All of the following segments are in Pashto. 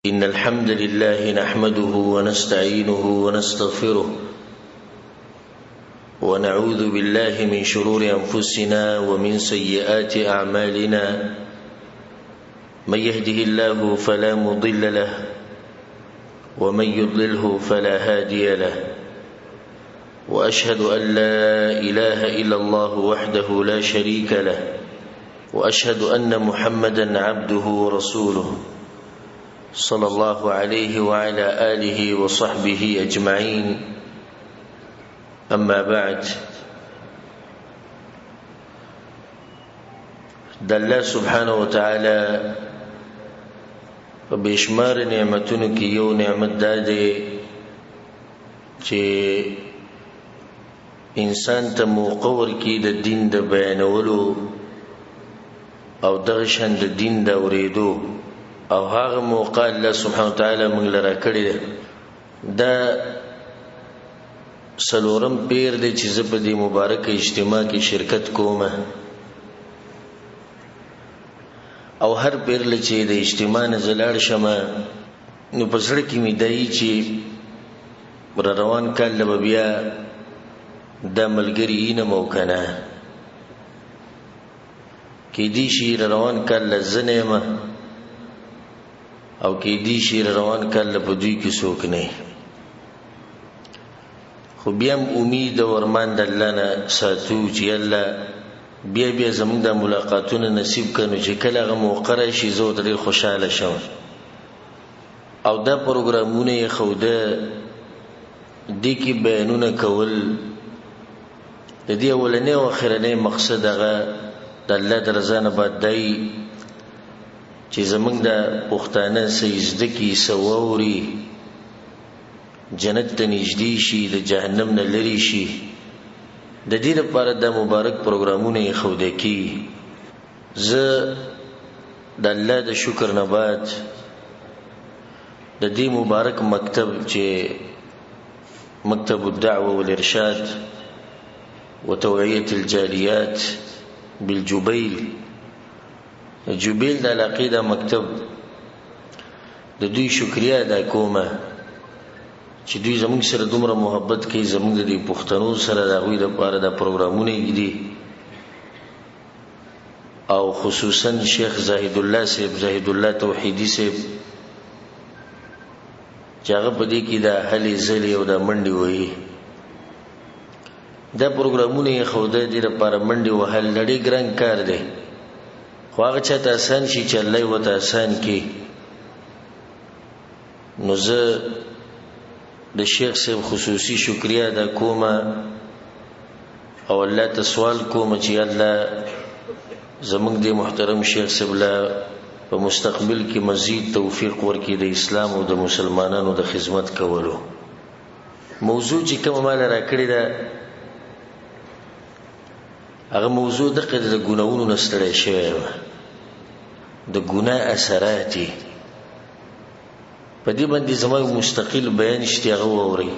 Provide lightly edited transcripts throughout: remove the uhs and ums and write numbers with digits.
إن الحمد لله نحمده ونستعينه ونستغفره ونعوذ بالله من شرور أنفسنا ومن سيئات أعمالنا من يهده الله فلا مضل له ومن يضلله فلا هادي له وأشهد أن لا إله إلا الله وحده لا شريك له وأشهد أن محمدا عبده ورسوله صلى الله عليه وعلى آله وصحبه أجمعين أما بعد الله سبحانه وتعالى بشمار نعمتونو کی یو نعمت داده چې انسان ته موقور کی د دین د بیانولو او دغشن د دین د اوریدو او هغه موقع الله سبحانه وتعالى موږ لره کړی دا سلورم پیر دی چې زه په دې مبارک اجتماع کې شرکت کوم او هر پیر لچې د اجتماع نه زلاړ شمه نو په سره کې می دای چې روان کله بیا د ملګری نه موکنه کې دی شي روان کله زنه او کې دی شیر روان کله په دوی کې څوک نه خو بیا امید او ارمان د الله نه ساتو چې الله بیا زموږ د ملاقاتونو نصیب کړي چې کله هغه موقع راشي زه ډېر خوشاله شم او دا پروګرامونه یې خوده دي کې بیانونه کول د دې اولنې او اخرنې مقصد هغه د الله د رضا نه بعد دی چې زمونږ د پښتانه سجده کې سووري جنت ته نږدې شي د جهنم نه لري شي د دې لپاره د مبارک پروګرامونه یې خوده کی زه د الله د شکر نه بعد د دې مبارک مکتب چې مکتب الدعوه والارشاد وتوعيه الجاليات بالجبيل جبیل د العقیده مکتب د دوی شکریا ادا کومه چې دوی زموږ سره دومره محبت کوي زموږ د پښتنو سره د غوی لپاره د پروګرامونه دي او خصوصا شیخ زاهد الله صاحب زاهد الله توحیدی صاحب چې هغه په دې کې د هلي زلي او د منډي وایي دا پروګرامونه یې خوده دي لپاره منډي وهل لړۍ ګران کار دی خو هغه چاته آسان شي چې الله وته آسان کی نو زه د شیخ صاحب خصوصي شکریا ادا کوم او الله ته سوال کوم چې الله زموږ د محترم شیخ صاحب له په مستقبل کې مزید توفیق ورکړي د اسلام او د مسلمانانو د خدمت کولو موضوع چې کوم مال راکړی دا هغه موضوع د ګناہوں نستړی شوی د ګناه اثرات په دې باندې زموږ مستقل بیان شته هغه ووري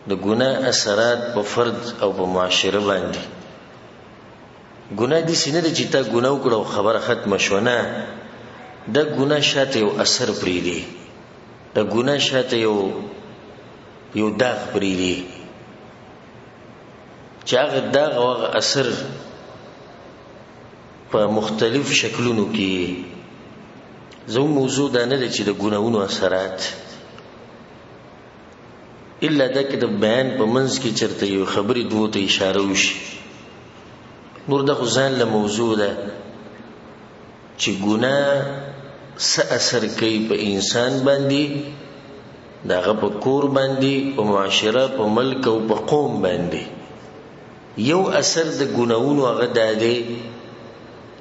د ګناه اثرات په فرد او په معاشره باندې ګناه دي سینه چې تا ګناه وکړو خبره ختم شونه د ګناه شاته یو اثر پری دی د ګناه شاته یو داغ پری دی چې هغه داغ او اثر په مختلف شکلونو کې زمو موضوع دا نه دی چې د ګناہوں اثرات الا دا کې د بیان په منځ کې چرته یو خبرې دوه ته اشاره وشي نور د خزان له موضوع ده چې ګناه څه اثر کوي په انسان باندې داغه په کور باندې په معاشره په ملک او په قوم باندې یو اثر د ګناہوں هغه ده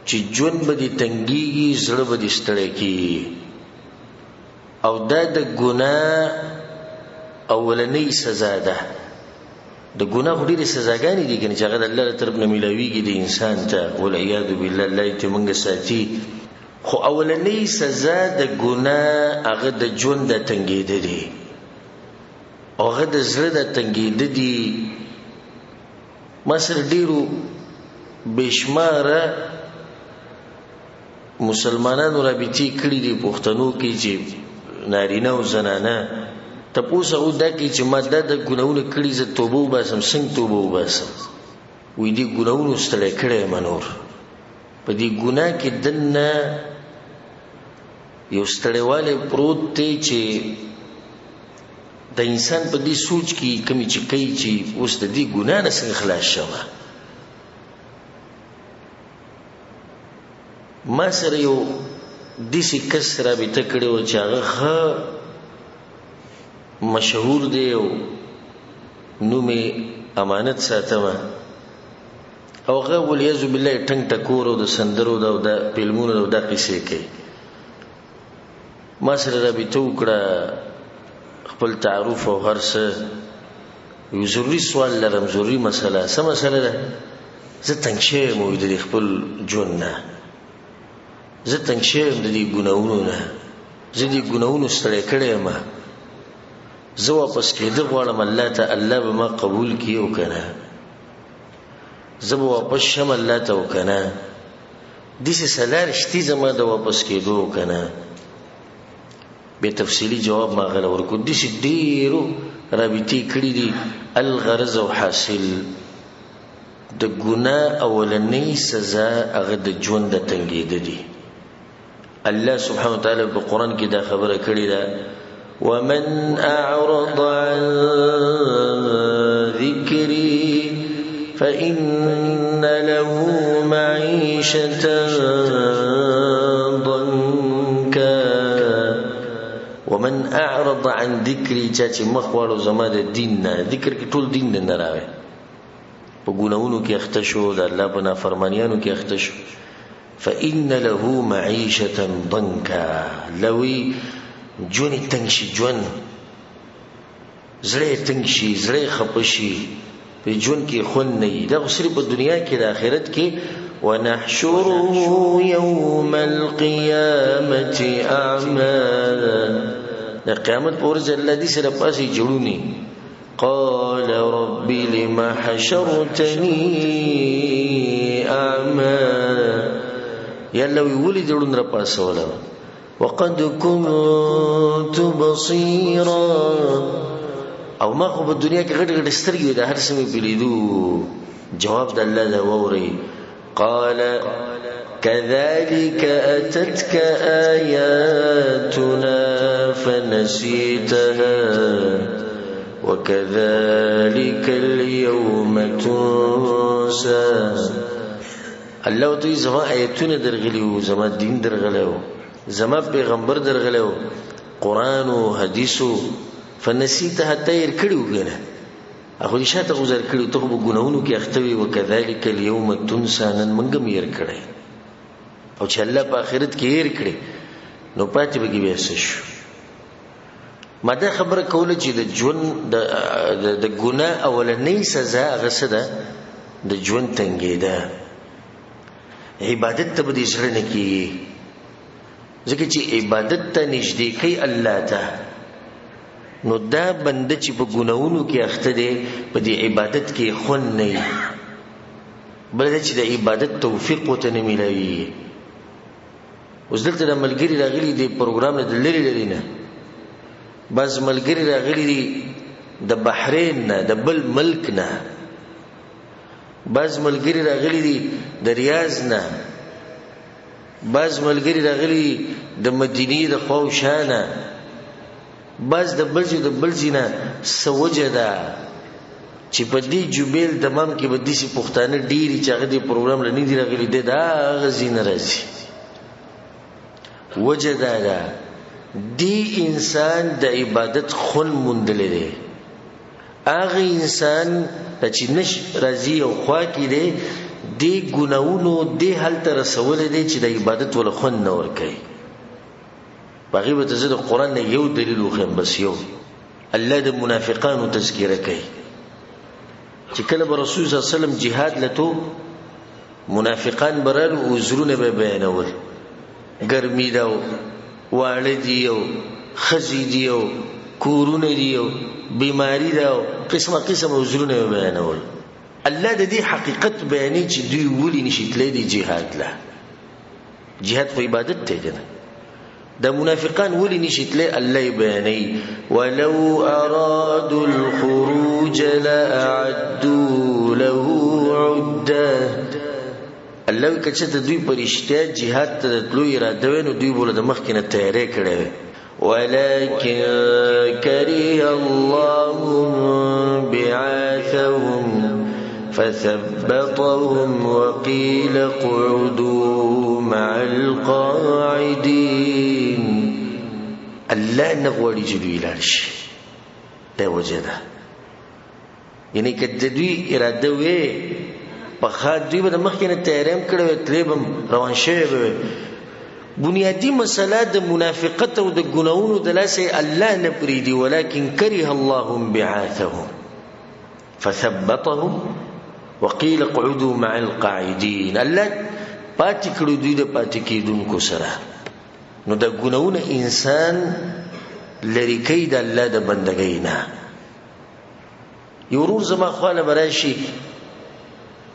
چې ژوند به دي تنګيږي زړه به دي ستړی کیږي او دا د ګناه اولنۍ سزا ده د ګناه ډېرې سزاګانې دي چې هغه د الله طرف نه ملويږي د انسان ته والعیاذ بالله الله ته موږ ساتي خو اولنۍ سزا د ګناه هغه د ژوند د تنګېدل دي هغه د زړه د تنګېدل دي مسر ډیرو بشماره مسلمانانو رابطي کړي دي پښتنو کې چې نارینه او زنانه تاسو او دا کې چې ما د ګناونه کړي ز توبه وباسم څنګه توبه وباسم وې دي ګناونه ستړي کړي منور په دې ګناه کې دنه یو ستړیواله پروت دی چې د انسان په دې سوچ کې کمی چې کوي چې اوس د دې ګناه نه څنګه خلاص شوه ما سره یو دسی کس رابطه کړی و چې هغه مشهور دی او نومې امانت ساتم او هغه ولیعذ بالله ټنګ ټکور او د سندرو او د فلمونو او د قصې کوي ما سره رابطه وکړه خپل تعارف او هر څه یو ضروري سوال لرم ضروري مسله څه مسله ده زه تنګ شوم د خپل ژوند نه زه تنګ شوم د دې ګناونو نه زه دې ګناونو ستړی کړی یم زه واپس کېده غواړم الله ته الله به ما قبول کړي او کنه زه به واپس شم الله ته او کنه داسې سلار شتي زما د واپس کېدو او کنه به تفصیلی جواب ما غل ورکو داسې ډېرو رابطې کړي دي الغرض او حاصل د ګناه اولنۍ سزا هغه د ژوند د تنګېده دي الله سبحانه وتعالى په قرآن کې دا خبره کړې ده ومن اعرض عن ذكري فإن له معيشة ضنكا ومن اعرض عن ذكري چې مخوالو زما د دین نه ذکر کې ټول دین نه راغی په ګناونو کې اخته شو د الله په نافرمانیانو کې اخته شو فإن له معيشة ضنكا لوي جونی تنگشي جون زړه تنگشي زړه خپشي په جون کې خون نه دا صرف په دنیا کې د آخرت کې ونحشره يوم القيامة أعمى د قیامت پر ورځ الله دې سره پاسې جوړونی قال رب لما حشرتني أعمى يلا ويولي جوړون را پاسوله وقد كنت بصيرا او ما خو په دنیا کې غټ غټ سترګې د هر څه مې بلیدو جواب د الله دا ووري قال كذلك أتتك آياتنا فنسيتها وكذلك اليوم تنسى الله تو زما آیتونه درغلیو زما دین درغلیو زما پیغمبر درغلیو قرآن او حدیثو فنسیتها تیر کړیو کنه اخو دې شاته گزار کړیو ته په ګناونو کې اختوي وکذالک اليوم تنسى نن منګم ير کړی او چې الله په آخرت کې ير کړی نو پاتې بګي وسه شو ماده خبره کوله چې د ژوند د ګناه اولنۍ سزا غسده د ژوند تنګېده عبادت ته به ځړ نه کیږي ځکه چې عبادت ته نږدې کوي الله ته نو دا بنده چې په ګناونو کې اخته دی په دې عبادت کې خون نه بل چې د عبادت توفیق وته نه ملایي اوس دلته د ملګری راغلي دی پروګرام نه لری لري نه بس ملګری راغلي دی د بحرین نه د بل ملک نه بعض ملګری راغلي دي د ریاض نه بعض ملګری راغلي د مدینه د خوشانه بعض د بلځینه سوجدا چې په دې جوبیل دمام کې به دې پښتانه ډیری چې هغه دې پروګرام لنی دی راغلي دا غزین راځي وجدا دا دی انسان د عبادت خون مندلې دی هغه انسان چې نش راضي او خوا کې دی دی ګناونو دی حالت رسول دی چې د عبادت ول خون نه ور کوي باغی به تزید قرآن نه یو دلیل وخم بس یو الله د منافقانو تذکرہ کوي چې کله به رسول صلی الله علیه وسلم jihad لته منافقان برال او زرونه به بیانول ګرمي دا والدیو خزیدیو کورونه دیو بیماری دا قسمه عذرونه بیانول الله د دې حقیقت بیانې چې دوی ولې نشیتلې دي jihad له جهاد په عبادت ته کنه دا منافقان ولي نشیتله الله بیانې ولو ارادوا الخروج لاعدوا له عده الله کچته دوی پرشتیا jihad ته تلو اراده ونه دوی بوله د مخ کې نه تیارې کړې ولكن كره الله بعاثهم فثبطهم وقيل اقعدوا مع القاعدين الله نغوړي جوړی لارش دا وجدا یعنی کله دوی اراده وې په خاطر دوی به مخکې نه تیارم کړو تلبم روان شوی به بنیادی مسله د منافقت او د ګناونو د لاسه الله نه پریدي ولکن كره الله بعاثهم فثبطهم وقيل اقعدوا مع القاعدين الله پاتې کړو دوی د پاتې کېدونکو سره نو د ګناونه انسان لری کوي د الله د بندګۍ نه یو ورور زما خواله براشي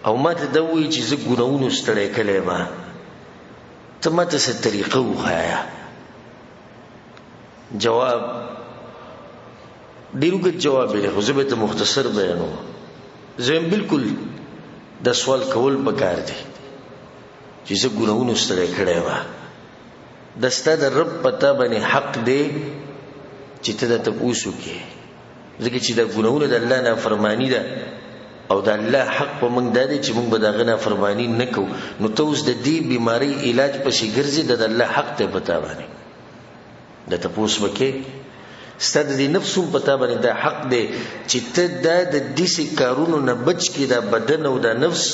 او ما ته دوی چې زه ګناونه ستړی کړم ما ته ماته څه طریقه وخایا جواب ډیرو کې جواب یې خو زه به ته مختصر بیانوم زم بالکل د سوال کول پکار دي چې زه ګناونه ستړی کړم د ستاد رب پتا باندې حق دی چې ته د تاسو کې ځکه چې د ګناونه د الله نه فرمانی ده او د الله حق په موږ د دې چې موږ به دا غنا فرمانی نکو نو ته اوس د دې بیماری علاج پسې ګرځي د الله حق ته پتا باندې د تاسو وکي ستاد دې نفسو پتا باندې دا حق دی چې ته د دې کارونو نه بچ کی دا بدن او دا نفس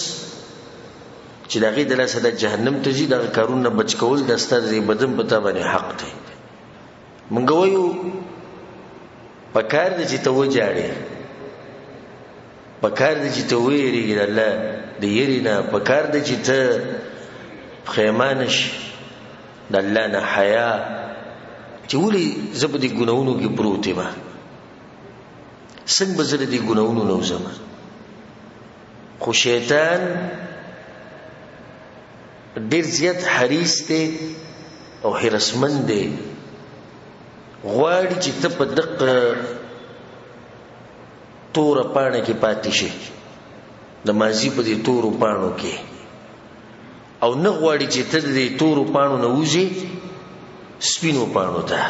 چې دا غي د لاسه د جهنم ته ځي دا کارونه نه بچ کول د ستاد دې بدن پتا باندې حق دی مونږ وایو پکار دې چې ته وځاړې پکار دې چې ته وېریږي الله دې یرینا پکار دې چې ته خیمانش د الله نه حیا چې ولي زبدي ګناونو کې پروت ما څنګه بزره دي ګناونو نو زما خو شیطان ډیر زیات حریص دی او هرسمند دی غواړي چې ته په دقه تور پانه کې پاتې شي د ماضی په دې تور پانو کې او نه غواړي چې ته دې تور پانو نه وځي سپینو پانو ته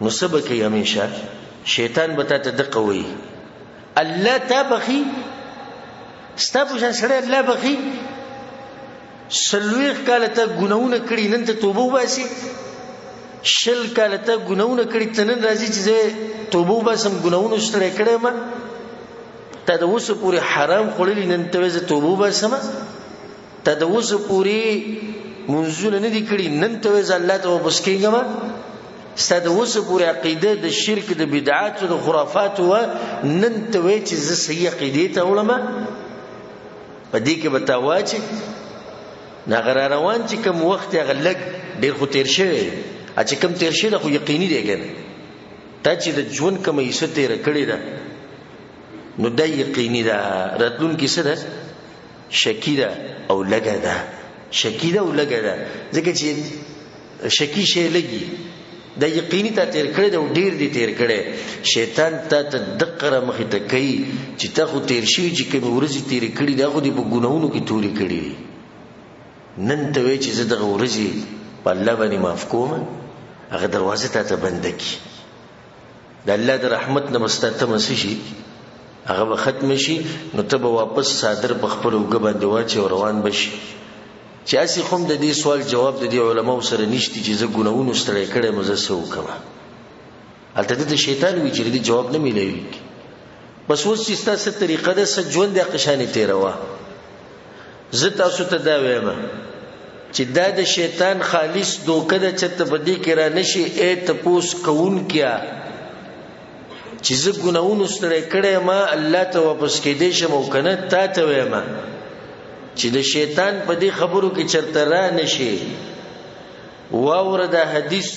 نو سبق یې همیشه شیطان بتا ته دقه وي الله تبخي ستاسو سره الله بخي سلويخ کاله ته ګناونه کړی نن ته توبه وباسي شل کاله ته ګناونه کړی ته نن راځي چې توبه وباسم ګناونه ستړي کړم ته د اوسه پوری حرام خورلی نن ته زه توبه وباسم ته د اوسه پوری منځونه نه دي کړی نن ته زه الله ته وبس کېږم ستاسو د اوسه پوری عقیده د شرک د بدعات او د خرافات و نن ته وای چې زه صحیح عقیده ته ولما پدې کې بتاواچ ناغره روان چې کوم وخت هغه لګ ډیر خو تیر شوی چې کوم تیر شوی خو یقیني دی ګنه تا چې د ژوند کومه یې ستیر کړی ده نو د یقیني ده راتلون کې څه ده شکی ده او لګه ده شکی ده او لګه ده ځکه چې شکی شی لګي د یقیني ته تیر کړی ده او ډیر دی تیر کړی شیطان ته دقره مخې ته کوي چې تا خو تیر شوی چې کوم ورځي تیر کړی ده خو دې په ګناونو کې توري کړی نن ته وی چې زه دغه ورځي په الله باندې معاف کوم هغه دروازه ته بند کی د الله د رحمت نه مستته مسشي هغه به ختم شي نو ته به واپس صادر په خپل وګ باندې واچي او روان بشي چې اسی کوم د دې سوال جواب د دې علماو سره نشتی چې زه ګناونه ستړي کړم زه سو کوم البته د شیطان وی چې دې جواب نه ملوي بس اوس چې ستاسو طریقه ده سجون د قشانې تیروا زه تاسو ته دا وایم چې دا د شیطان خالص دوکه ده چې ته بدی کې را نشي اے تپوس کون کیا چې زه ګناونه ستړي کړم ما الله ته واپس کې دې شم او کنه تا ته وایم چې د شیطان په دې خبرو کې چرته را نشي واورد حدیث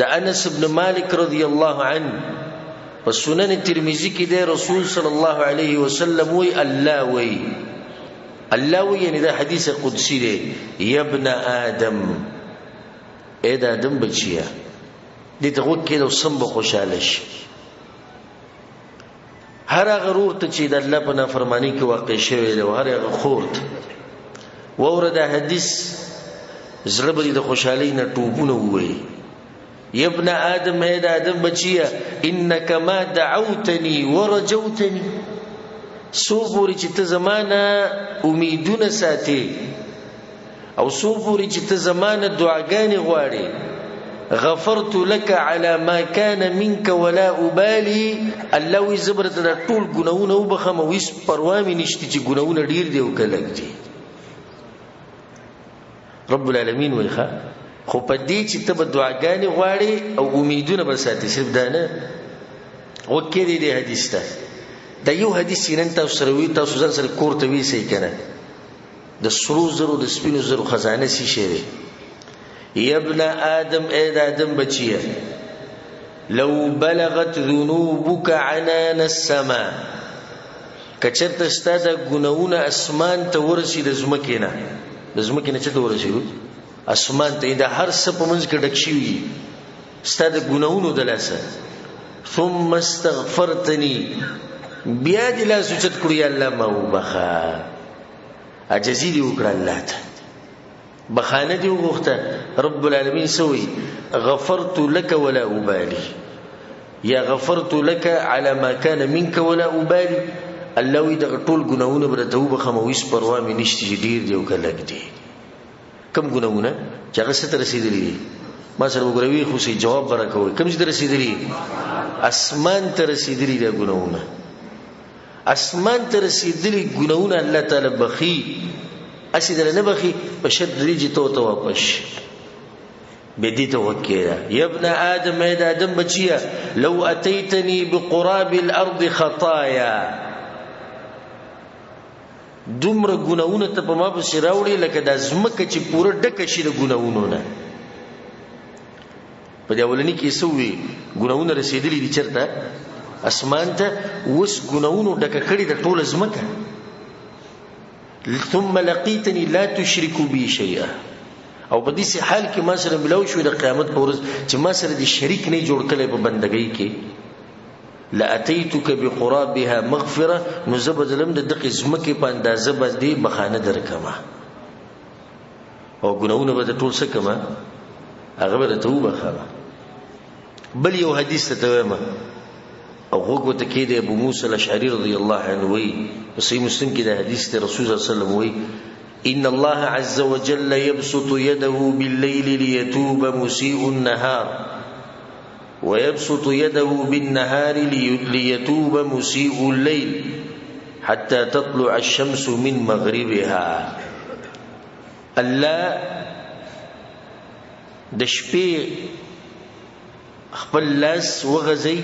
د انس ابن مالک رضی الله عنه په سنن ترمذی کې د رسول صلی الله علیه وسلم وی الله وی الله وی یعنی دا حدیث قدسی دی یا ابن آدم اے دا آدم بچیا دې ته وکړه او سم به خوشاله شي هر هغه رور ته چې د الله په نافرمانی کې واقع شوی دی او هر هغه خور ته ووره دا حدیث زړه به د خوشحالۍ نه ټوپونه ووایي یا ابن آدم اے دا آدم بچیا انک ما دعوتنی ورجوتنی سو پوری چې ته زمانه امیدونه ساتي او سو پوری چې ته زمانه دعاګانې غواړي غفرت لك على ما كان منك ولا ابالي الله وي زبرت د ټول ګناونه وبخم ويس پروا مې نشته چې ګناونه ډیر دی او کلک دي رب العالمین ویخه خو په دې چې ته به دعاګانې غواړي او امیدونه به ساتي صرف دا نه وکړي دې حدیث ته دا یو حدیث نن تاسو سره وی تاسو ځل سره کوړته وی سي کنه د سرو زرو د سپینو زرو خزانه سي شری یا ابن آدم اے آدم بچیا لو بلغت ذنوبك عنان السماء کچرت استاد گناونه اسمان ته ورسی د زمکینه چې ته ورسی اسمان ته د هر څه په منځ کې ډک شي استاد گناونه دلاسه ثم استغفرتني بیا دې لا سوچت کړی الله ما وبخا عجزي دی وکړه الله ته بخانه دی وغوښته رب العالمین سوی غفرت لك ولا ابالي یا غفرت لك على ما كان منك ولا ابالي الله وی د ټول ګناونه بر توبه خمويس پروا مې نشته ډیر دی او کلک دی کم ګناونه چې هغه ستر رسیدلی دي ما سره وګروي خو سي جواب برکوي کم چې رسیدلی اسمان ته رسیدلی دی ګناونه اسمان ته رسیدلی ګناونه الله تعالی بخي اسی در نه بخي په شد ریجی تو واپس بدی ته وکړه یا ابن آدم اے آدم بچیا لو اتیتنی بقراب الارض خطايا دومره ګناونه ته په ما په شراوړي لکه د زمکه چې پوره ډکه شي د ګناونو نه په دې اولنی کې سوې ګناونه رسیدلی دي چرته اسمان ته وس ګناونو ډکه کړي د ټوله زمکه ثم لقيتني لا تشرك بي شيئا او په دې حال کې ما سره ملو شو د قیامت پر ورځ چې ما سره د شریک نه جوړ کړي په بندګۍ کې لا اتيتك بقرابها مغفره نزب ظلم د دقه زمکه په اندازه باندې بخانه درکما او ګناونه به ټول څه کما هغه به توبه خاله بل یو حدیث ته وایم او هغه ته کې د ابو موسی الاشعری رضی الله عنه وی صحیح مسلم کې د حدیث ته رسول الله صلی الله علیه وسلم وی ان الله عز وجل يبسط يده بالليل ليتوب مسيء النهار ويبسط يده بالنهار ليتوب مسيء الليل حتى تطلع الشمس من مغربها الله د شپې خپل لاس وغځي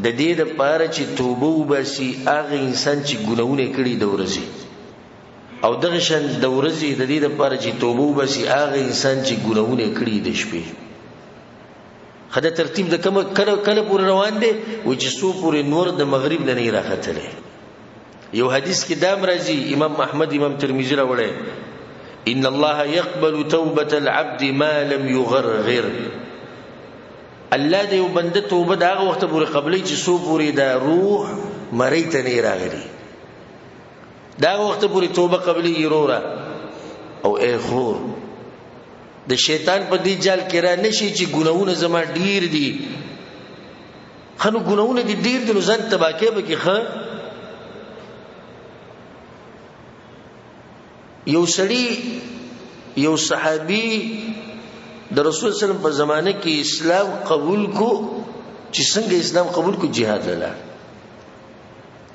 د دې د پاره چې توبه وباسي هغه انسان چې ګناونه کړی د ورځې او دغه شان د ورځې د دې د پاره چې توبه وباسي هغه انسان چې ګناونه کړی د شپې خدای ترتیب د کله پور روان دي و چې سو پورې نور د مغرب نه نه راختله یو حدیث کې دا مرضی امام احمد امام ترمذی راوړی ان الله يقبل توبه العبد ما لم يغرغر الله دې وبنده توبه دا وخت پورې قبلې چې سو پورې دا روح مړی ته نه راغلی دا وخت پورې توبه قبلې ایرورا او اے خور د شیطان په دې جال کې را نشي چې ګناونه زما ډیر دي خنو ګناونه دي ډیر دي نو ځان تباکه به کې خ یو سړی یو صحابي د رسول صلی الله علیه وسلم په زمانه کې اسلام قبول کو چې څنګه اسلام قبول کو jihad لاله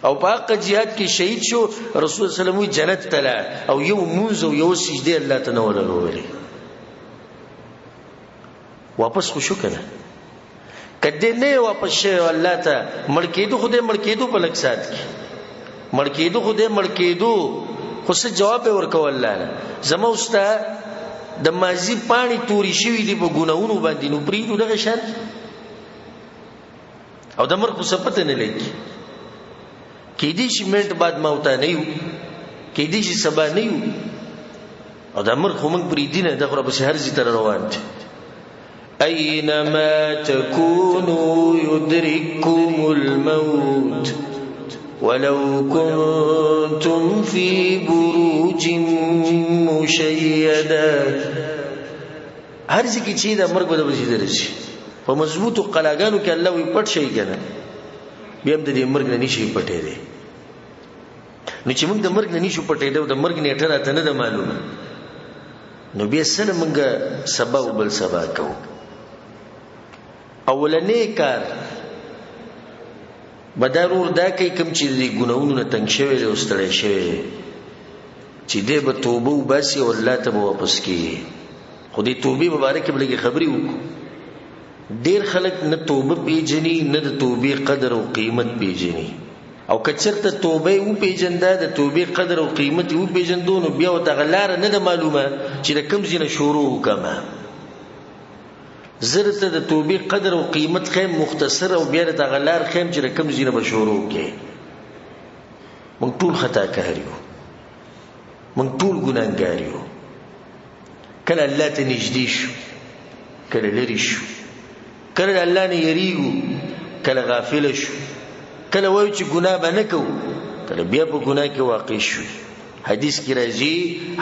او پاک jihad کې شهید شو رسول صلی الله علیه وسلم جنت تلا او یو منځ او یو سجده الله تعالی ولولې واپس خوشو کنه کده نه واپس شه الله ته مړ کېدو خو دې مړ کېدو په لک سات کې مړ کېدو خو دې مړ کېدو خو څه جواب ورکول الله زما استا د مازی پانی توري شوی دی په ګناونو باندې نو پریدو دغه شان او د مرګ څه پته نه لګي کې دې شي منټ بعد موت نه یو کې دې چې سبا نه یو او دا مرګ خو موږ پرې دینه دا خو به هر ځای ته روان دي اينما تكونوا يدرككم الموت ولو كنتم في بروج مشيدة هر ځای کې چې دا مرګ به درشي په مضبوطو قلاګانو کې الله وي پټ شي کنه بیا هم د دې مرګ نه نشي پټې دي نو چې موږ د مرګ نه نشو پټې دی د مرګ نیټه راته نه ده معلومه نو بیا سره موږ سبا او بل سبا کوو اولنې کار بدارور دا کوي کوم چې د ګناونو نه تنګ شوی دی او ستړی شوی چې دې به توبه وباسي او الله ته به واپس کیږي خو دې توبې مبارکې به لږې خبرې وکړو ډېر خلک نه توبه پیژني نه د توبې قدر او قیمت پیژني او کچرته توبه او پیژنده د توبې قدر او قیمت او پیژندو نو بیا ورته لاره نه ده معلومه چې د کوم ځای نه شروع وکړم زرته د توبې قدر او قیمت خیم مختصر او بیا د غلار خیم چې د کوم ځای نه به شروع وکړي موږ ټول خطاکار یو موږ ټول ګناهګار یو کله الله ته نږدې شو کله لرې شو کله الله نه یریږو کله غافل شو کله وایو چې ګناه به نه کوو کله بیا په ګناه کې واقع شو حدیث کې راځي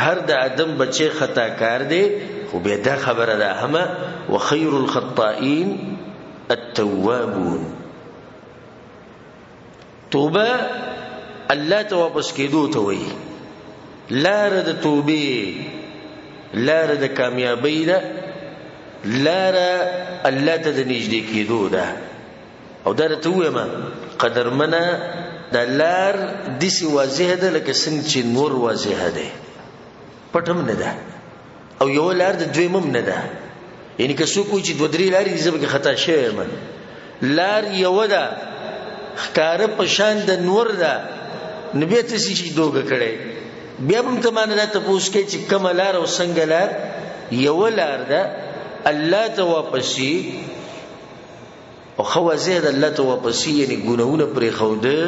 هر د آدم بچی خطاکار دی خو بیا دا خبره ده همه وخير الخطائين التوابون توبه الله ته واپس کېدو ته وایي لار د توبې لار د کامیابی ده لار الله ته د نږدې کېدو ده او دا ته وایم قدرمنه د لار دسی واضح ده لکه څنګه چې نور واضح ده پټم نه ده او یو لار د دویمم نه ده یعنی که څوک چې دوه درې لارې دي زبګه خطا شوی من لار یو ده ښکار په شان د نور ده نبی ته شي دوګه کړي بیا هم ته مانه ته پوښ کې چې کوم لار او څنګه لار یو لار ده الله ته واپسی او خوازه د الله ته واپسی یعنی ګناونه پرې خوده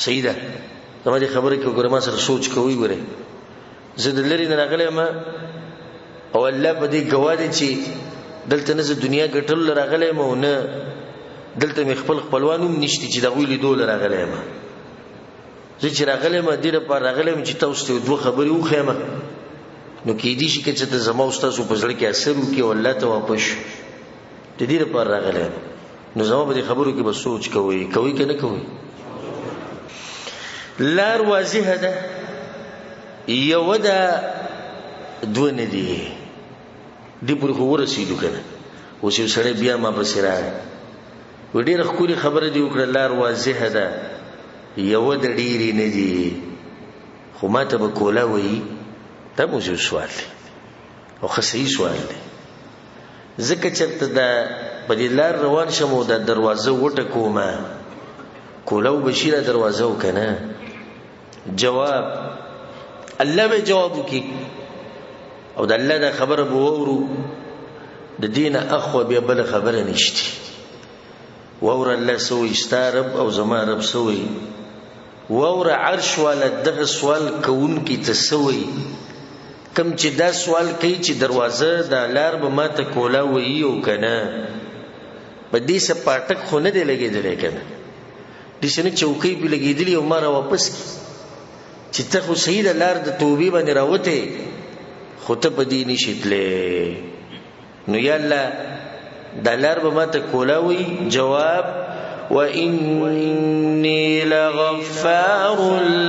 سیده زما دي خبره کې ګورم سره سوچ کوي ګوره زه د لری نه راغلی ما او الله په دې گواهی چې دلته نه زه دنیا ګټل راغلی ما نه دلته مې خپل خپلوانو نشتی چې دغه لیدول راغلی ما زه چې راغلی ما دې لپاره راغلی چې تاسو ته دوه خبرې وخېمه نو کې دې شي چې ته زما استاد په ځل کې اثر وکي او الله ته واپس د دې لپاره راغلی نو زما په دې خبرو کې به سوچ کوي که نه کوي لار واضحه ده یو ده دوه نه دي دی پر خو ورسېدو کنه اوس یو سړی بیا ما پسې راغی ډېره ښکلې خبره دې وکړه لار واضحه ده یو د ډېرې نه دي خو ما ته به کولا وایي دا مو یو سوال دی او ښه صحیح سوال دی ځکه چېرته دا په دې لار روان شم او دا دروازه وټکومه کولا وبشي را دروازه وکنه جواب الله به جواب وکي او د الله دا خبره به وورو د دینه اخو بیا بل خبره نشتی وور الله سوې ستارب او زما رب سوې وور عرش ولا دغه سوال کون کی تسوي کم چې دا سوال کوي چې دروازه د لار به ماته کولا وایي او کنه په دې سپاټک خو نه دی لګېدل کنه دې څنګه چوکۍ په لګېدلی او ما را واپس چې ته خو صحیح د لار د توبې باندې راوته خو ته په دې نشیتلې نو یا الله د لار به ماته کولاوي جواب وإني لغفار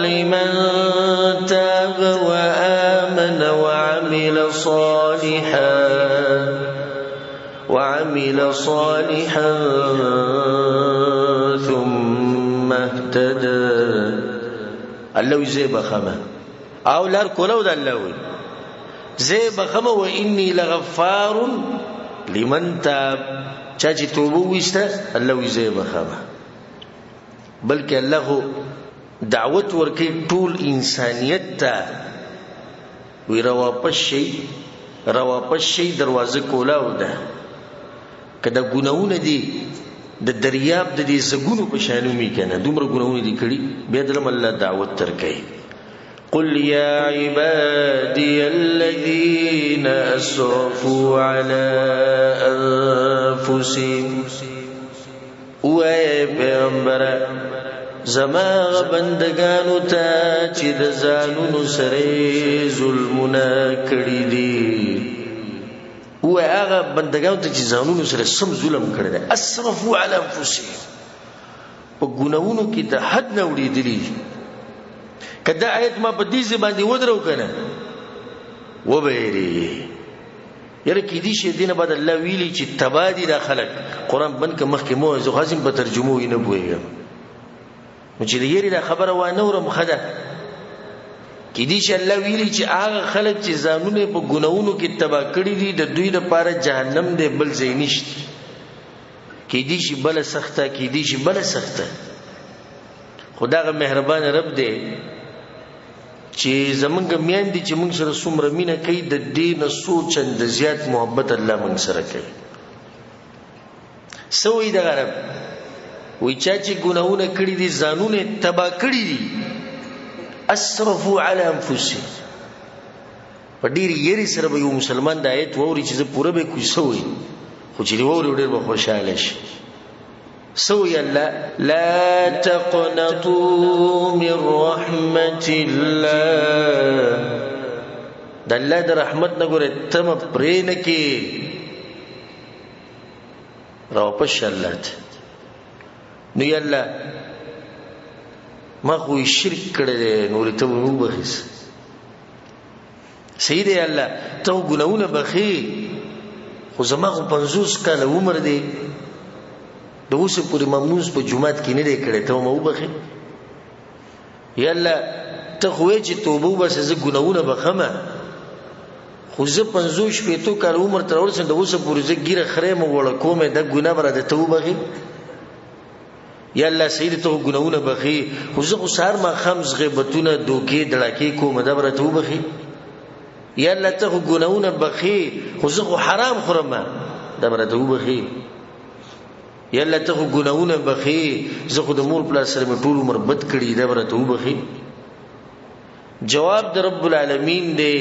لمن تاب وآمن وعمل صالحا ثم اهتدى الله زي بخمه او لار کولو د الله وي زي بخمه واني لغفار لمن تاب چا چې توبه وسته الله زي بخمه بلکې الله دعوت ورکي ټول انسانيت ته وی راواپس شي دروازه کولاو ده کله ګناونه دي د دریاب د دې زګونو په شانو می کنه دومره ګناونه دي کړي به دلم الله دعوت تر کوي قل يا عبادي الذين أسرفوا على أنفسهم وای پیغمبر زما بندگانو ته چې د ځانونو سره ظلمونه کړی دي وای هغه بندگانو ته چې ځانونو سره سم ظلم کړی دي اسرفوا على انفسهم په ګناونو کې د حد نه وړېدلي کدا آیت ما په دې باندې ودرو کنه و بهری یره کې دي شه دینه بعد الله ویلي چې تبادی دا خلق قران بن که مخکې مو زه خاصم په ترجمه یې نه پوهیږم نو چې یې دا خبره و نه ورم خده کې دي شه الله ویلي چې هغه خلق چې ځانونه په ګناونو کې تبا کړی دي د دوی لپاره جهنم دی بل ځای نشته کې دي شه بل سخته کې دي شه بل سخته خدای مهربان رب دی چې زمونږ میان دي چې موږ سره څومره مینه کوي د دین سوچ اند زیات محبت الله موږ سره کوي سوې د غرب وای چې ګناونه کړی دي ځانونه تبا کړی دي اسرفوا على انفسهم په ډیر یری سره به یو مسلمان د آیت ووري چې زه پوره به کوی سوې خو چې ووري ډیر به خوشاله شي سوي الله لا تقنطوا من رحمة الله د الله د رحمت نه ګوره تم پرې نه کې راو پښ الله نو یالله ما خو شرک کړل نور ته مو بخیس سید الله ته ګناونه بخي خو زما خو 50 کال عمر دی د اوسه پوری ممنوز په جمعات کې نه دی کړی ته مو بخي یا الله ته خو چې توبه وبس زه ګناونه بخمه خو زه 50 پیتو کال عمر تر ورسره د اوسه پوری زه ګیره خره مو وړ کومه د ګناه بر د توبه بخي یا الله سید ته ګناونه بخي خو زه خو سار ما خمس غیبتونه دوکي دړکې کومه د بر توبه بخي یا الله ته ګناونه بخي خو زه خو حرام خورم د بر توبه بخي یا الله ته ګناونه بخي زه خو د مور پلا سره مې ټول عمر بد کړی دا برته وبخي جواب د رب العالمین دی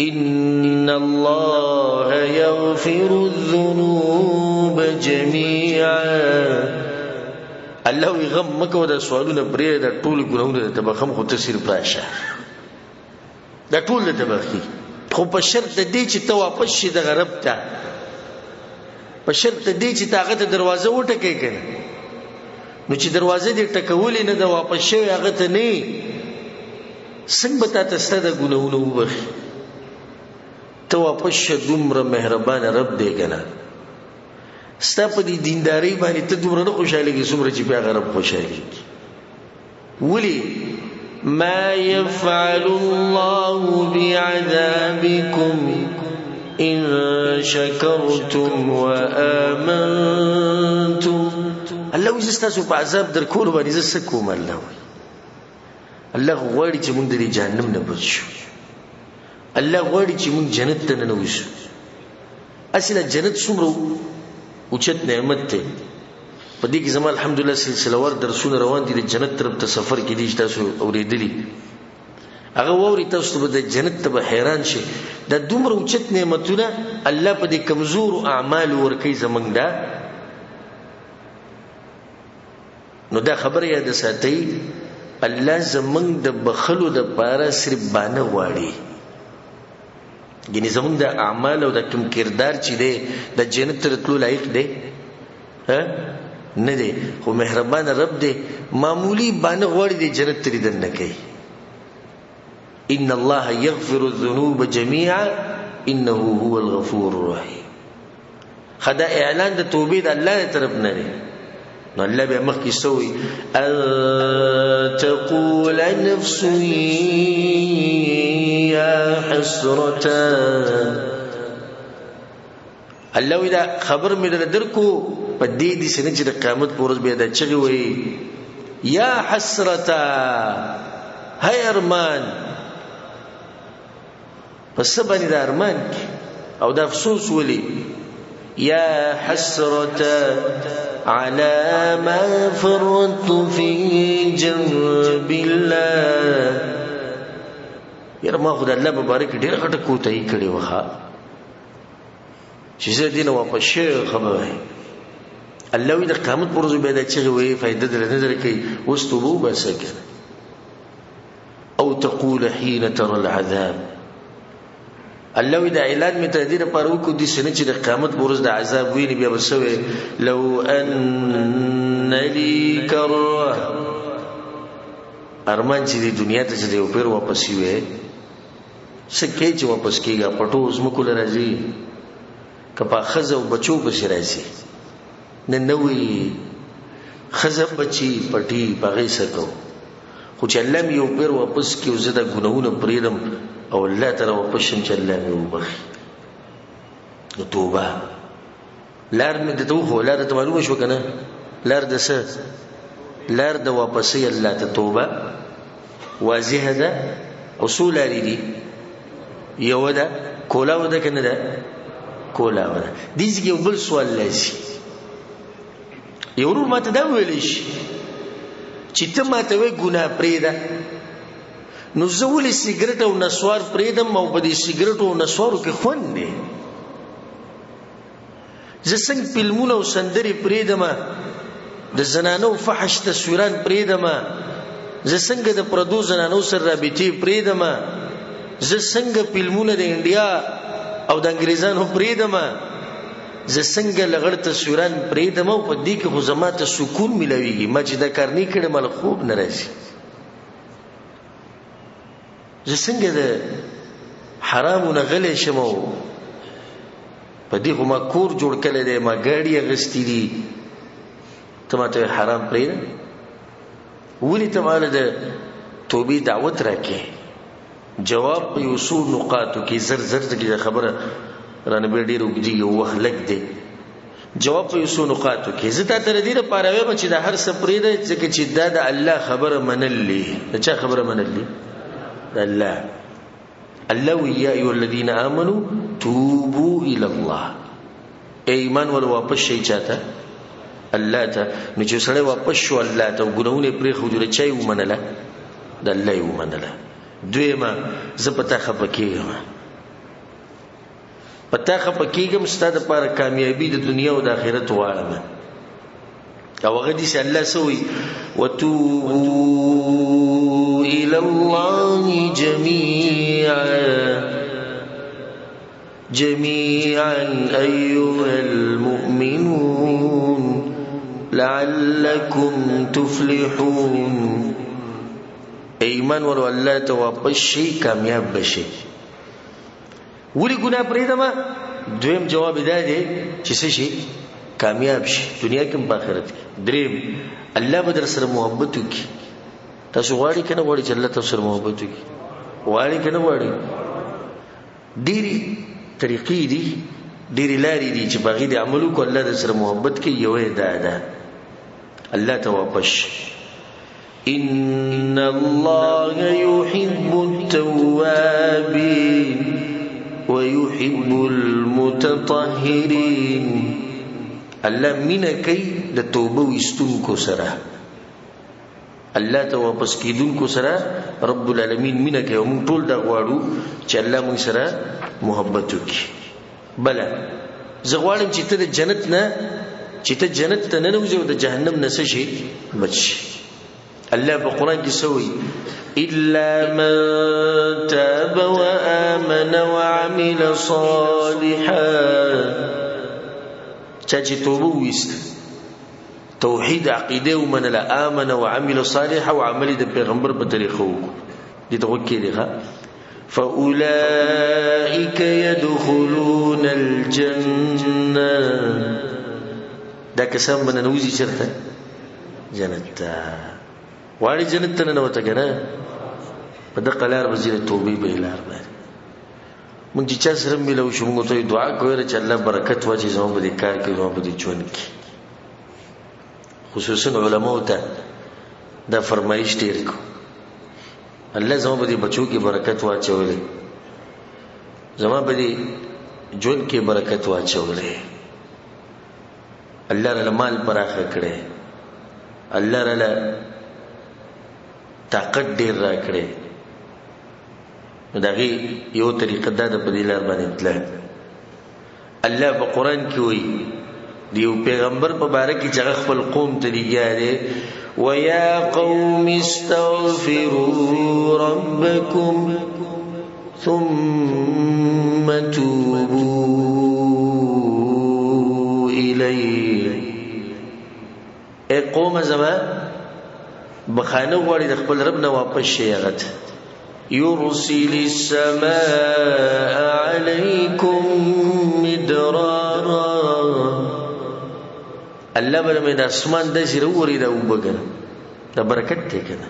ان الله يغفر الذنوب جميعا الله غم مکو د سوالونه پرې د ټول ګناونه ته بخم خو تفسیر پراشه د ټول ته بخي خو په شرط د دې چې ته واپس شې د غرب ته په شرط دې چې طاقت دروازه وټکې کړي نو چې دروازه دې ټکولې نه د واپس شوی هغه ته نه څنګه به تاسو ته ګناونه وبخي ته واپس شه دومره مهربان رب دې کنه ستا په دې دینداري باندې ته دومره نه خوشاله څومره چې په غرب خوشاله ولي ما يفعل الله بعذابكم إن شكرتم وآمنتم الله وجستاسو په عذاب در کول باندې زسکوم الله غواړي چې موږ د جهنم نه بچو الله غواړي چې موږ جنت ته نه وځو اصله جنت څومره اوچت نعمت ته په دې کې زما الحمدلله سلسله ور درسونه روان دي د جنت طرف ته سفر کې دي تاسو اوریدلی هغه ووري تاسو به د جنت ته حیران شي د دومره اوچت نعمتونه الله په دې کمزور اعمال ورکي زمنګ دا نو دا خبره یاد ساتي الله زمنګ د بخلو د پاره صرف باندې واړي ګینه زمنګ د اعمال او د کوم کردار چې دی د جنت ته تلو لایق دی نه دی خو مهربان رب دی معمولی باندې غوړي دی جنت ته دن کوي ان الله يغفر الذنوب جميعا انه هو الغفور الرحيم خدا اعلان د توبې د الله طرف نه دی نو الله به مخکې سوی تقول نفس يا حسرتا الله اذا خبر مې درکو په دې دي چې د قیامت پورز به دا چغي وي یا حسرتا هاي ارمان پس باندې د ارمان او د افسوس ولي يا حسرة على ما فرطت في جنب الله. یاره ما خدای الله مبارک ډیر غټه کوتاهی کړې وخه چې زه دینه واپس شي خبره الله وی د قیامت پر ورځ به دا چې وی فائدہ در نه درکې واستوبوا بسکن او تقول حين ترى العذاب. الله وی د اعلان می تدیر پر وکړو د سنه چې د قیامت پر ورځ د عذاب ویني بیا وسوي لو ان لي كره ارمان چې د دنیا ته چې یو پیر واپس وي سکه چې واپس کیږي پټو زمکو لراځي کپا خزه او بچو به راځي نه نوې خزه بچي پټي باغې سکو خو چې الله یو پیر واپس کیو زده ګناونه پریدم او الله تعالی واپس شم چې الله مې وبخي نو توبه لار مې د توخو لار ته معلومه شو کنه لار د څه لار د واپسې الله ته توبه واضح ده اصول لري یو ده کولاو ده کنه ده کولاو ده دیږي یو بل سوال لسی یو ورو ماته دا ویل شي چې ته ماته وې ګناه پرېده نو زه ولې سیګریټ او نسوار پرېدم او په دې سیګریټ او نسوارو کې خوند دی زه څنګه فلمونه او سندري پرېدم د زنانو فحش تصویران پرېدم زه څنګه د پردو زنانو سره رابطې پرېدم زه څنګه فلمونه د انډیا او د انګريزانو پرېدم زه څنګه لغړ تصویران پرېدم او په دې کې خو زما ته سکون ملويږي ما چې دا کار نه کړم مل خوب نه راځي زه څنګه د حرامو نه غلې شمو په دې خو ما کور جوړ کړل دی ما ګاډي غستې دي ته ماته حرام پرېده ولې ته مال د توبې دعوت راکې جواب په اصول نقاطو کې زر زر کې خبره رانه به ډیر وګړي یو وخت لګ دی جواب په اصول نقاطو کې زه تر دې لپاره وایم چې د هر سپری ده چې دا د الله خبره منلې چا خبره منلې الله ويا ايها الذين امنوا توبوا الى الله ایمان ول واپس شي چاته الله ته نو چې سره واپس شو الله ته ګناونه پرې خو جوړ چای ومنله د الله ومنله دویمه زه پتا خپکیږم پتا خپکیږم ستاسو لپاره کامیابی د دنیا او د آخرت واړه او هغه دي چې الله سوي وتوبوا الى الله جميعا ايها المؤمنون لعلكم تفلحون. ایمان ورو الله ته واپس شي کامیاب بشي ولی ګناه پرېدم دویم جواب دی چې څه شي کامیاب شي دنیا کې په آخرت کې. دریم الله به در سره محبت وکړي تاسو غواړئ کنه غواړئ چې الله تاسو سره محبت وکړي غواړئ کنه غواړئ ډېری طریقې دي ډېری لارې دي چې باغې د عملو کو الله در سره محبت کې یو ده الله ته واپس ان الله يحب التوابين ويحب المتطهرين. الله مینا کوي د توبه وستونکو سره الله ته واپس کیدونکو سره رب العالمین مینا کوي موږ ټول دا غواړو چې الله موږ سره محبت وکړي. بل زه غواړم چې ته د جنت نه چې ته جنت ته نه وځې او د جهنم نه شي بچ. الله په قران کې سوي الا من تاب وامن وعمل صالحا چې توبه وست توحید عقیده ومن لا امن وعمل صالحا وعمل د پیغمبر په طریقو دي ته وکړي ښه فاولئک يدخلون الجنه دا کسان بننوزي چرته جنت واړي جنت ته نه وته کنه په دغه لار وزیر توبې به لار باندې مونږ چې سره ملو شو موږ ته دعا کوو چې الله برکت واچي زموږ په کار کې زموږ په ژوند کې خصوصا علماء ته دا فرمایش ډیر کو الله زموږ په بچو کې برکت واچولې زموږ په ژوند کې برکت واچولې الله رله مال پراخه کړي، الله رله طاقت ډیر را کړي. دغه یو طریقه دا د بدیلار باندې تل الله په قران کې وایي دیو پیغمبر په باره کې چې خپل قوم ته دیګاره وَيَا قَوْمِ اسْتَغْفِرُوا رَبَّكُمْ ثُمَّ تُوبُوا إِلَيْهِ. اے قوم زما بخانه غواړي د خپل رب نه واپس شي. هغه يُرْسِلِ السَّمَاءَ عَلَيْكُمْ مِدْرَارًا. الله به د اسمان د زیرو وري دا وبګنه دا برکت ته کنه.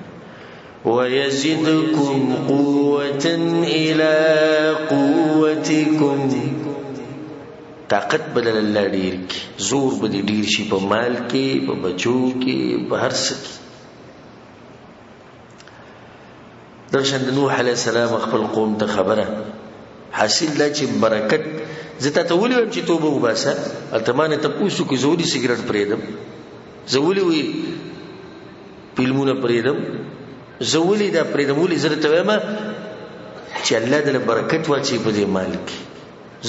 وَيَزِدْكُمْ قُوَّةً إِلَى قُوَّتِكُمْ. طاقت بدل الله ډیر کی، زور بدل ډیر شي په مال کې، په بچو کې، په هر څه کې. درشن نوح علیہ السلام خپل قوم ته خبره حاصل دا چې برکت زته ته ولیم چې توبه وباسه. التمانه ته پوښتنه کوي زوري سیګریټ پرېدم، زولي وي فلمونه پرېدم، زولي دا پرېدم، ولي زره ته وایم چې الله دې برکت واچي په دې مال کې.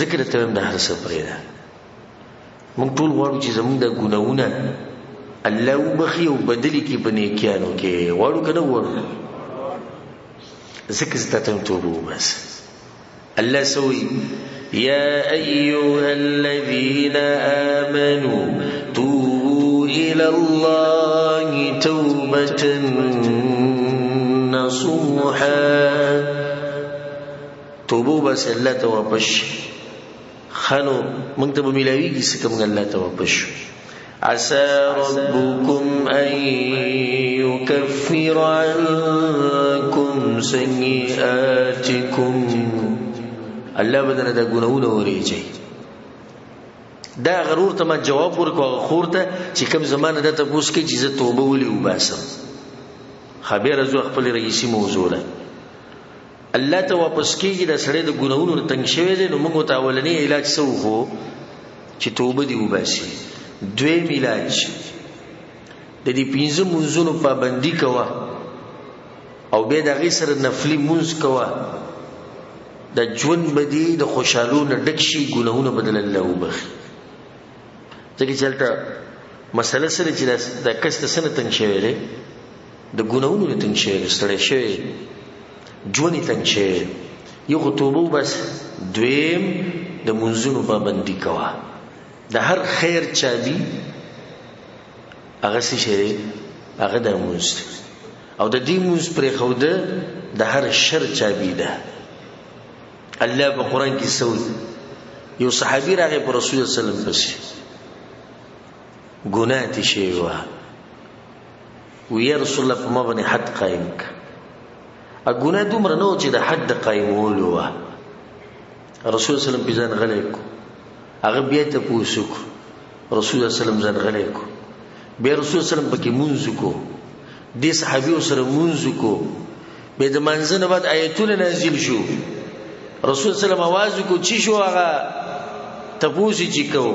ذکر ته وایم د هر څه پرېدا. موږ ټول غواړو چې زموږ د ګناونه الله وبخي او بدلی کې بنیکانو کې غواړو کنه غواړو. ذکر ستاتم توبه وباسه. الله سوي يا أيها الذين آمنوا توبوا إلى الله توبة نصوحا. توبوا بس الله توابش خانو مكتب ملاوي سكم الله توابش. عسى ربكم أن يكفر عنكم سيئاتكم. الله بدنه دا ګناونه ورېږي. دا غرور ته ما جواب ورکو غخور ته چې کوم زمانه د تاسو کې چې زه توبه ولي وباسم. خبر ازو خپل رئیسي موضوع ده. الله ته واپس کیږي د سړی د ګناونو تنګ شوی دی. نو موږ ته اولنی علاج څه وو چې توبه دی وباسي. دویم علاج د دې 15 منځونو پابندي کوه او به د غي سره نفلي منځ کوه. د ژوند بدی د خوشالو نه ډک شي، ګناهونه بدل الله وبخي. ځکه چلته مسله سره چې د کست سره تنګ شوی دی، د ګناهونو نه تنګ شوی، ستړی شوی، ژوند تنګ شوی. یو توبه بس. دویم د منځونو پابندي کوه. د هر خیر چابي هغه څه شي هغه د منځ او د دې منځ پرې خوده د هر شر چابي ده. الله په قران کې سوي یو صحابي راغی په رسول الله صلی الله علیه وسلم پسې ګناه دي شی و یا رسول الله په ما باندې حد قائم ک. ا ګناه دومره نو چې د حد قائمول و. رسول الله صلی الله علیه وسلم ځان غلې کو. هغه بیا ته پوښتنه رسول الله صلی الله علیه وسلم ځان غلې کو. بیا رسول الله صلی الله علیه وسلم پکې مونږ کو. دې صحابي سره مونږ کو. به د منځنه بعد آیتونه نازل شو. رسول صلی الله علیه وسلم आवाज کو چې شو هغه تپوسی چې کو.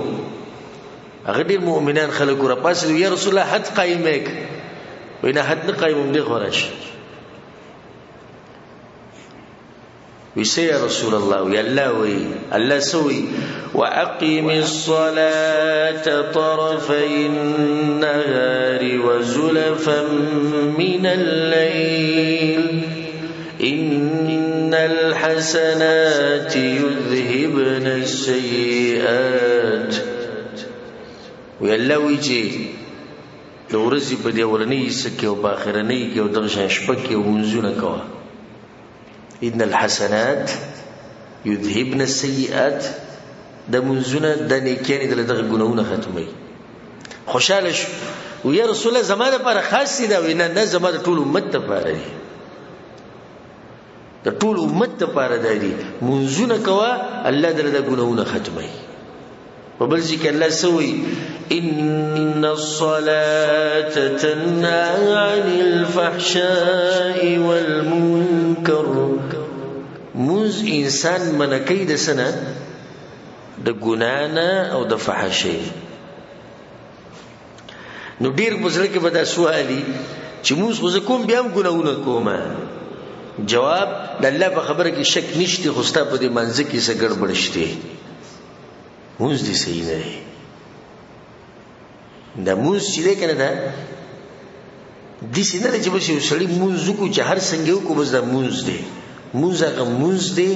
هغه ډیر مؤمنان خلک را پاسې یا رسول الله حد قائمک. وینا حد نه قائم دی خورش. ویسه یا رسول الله یا الله وی الله سوي واقم الصلاه طرفي النهار وزلفا من الليل ان الحسنات يذهبن السيئات. ویالله ویجی د ورځې په دی ورنۍ سکه او په اخرنۍ کې او د شپه کې منځونه کوه. ان الحسنات يذهبن السيئات. د منځونه د نیکیانې د دغه ګناونه ختمي. خوشاله شو و یا رسول الله زماده پر خاص دی وینا نه زماده ټول امت ته پاره دی. د ټول امت ته پاره دی. منځونه کوه الله دغه ګناونه ختمي. وبل ذکر الله سوي ان الصلاه تنهى عن الفحشاء والمنكر. موز انسان منکی د سنه د ګنانا او د فحشې. نو ډیر بزرګ کې به دا سوالي چې موږ خو زه کوم بیا هم ګناونه کوم. جواب د الله په خبره کې شک نشته، خو ستا په دې منځ کې څه ګډوډ شته، موږ دې صحیح نه دی. دا موږ چې دی کنه دا داسې نه دی چې بس یو سړي موږ وکړو چې هر څنګه وکړو بس دا موږ دی. موږ هغه موږ دی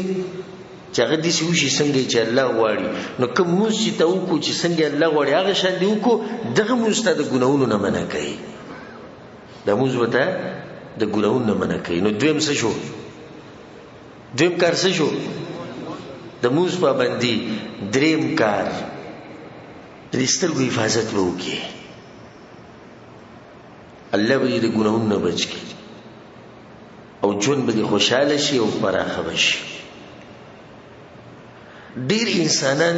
چې هغه داسې وشي څنګه چې الله غواړي. نو کوم موږ چې ته وکړو چې څنګه الله غواړي هغه شان دی وکړو، دغه موږ ته د ګناهونو نه منع کوي. دا موږ به ته د ګناهونو نه منع کوي. نو دویم څه شو؟ دویم کار څه شو؟ د موږ پابندي. دریم کار د سترګو حفاظت به وکړي. الله به د ګناهونو نه بچ کړي او ژوند به خوشاله شي او پراخه بشي. ډیر انسانان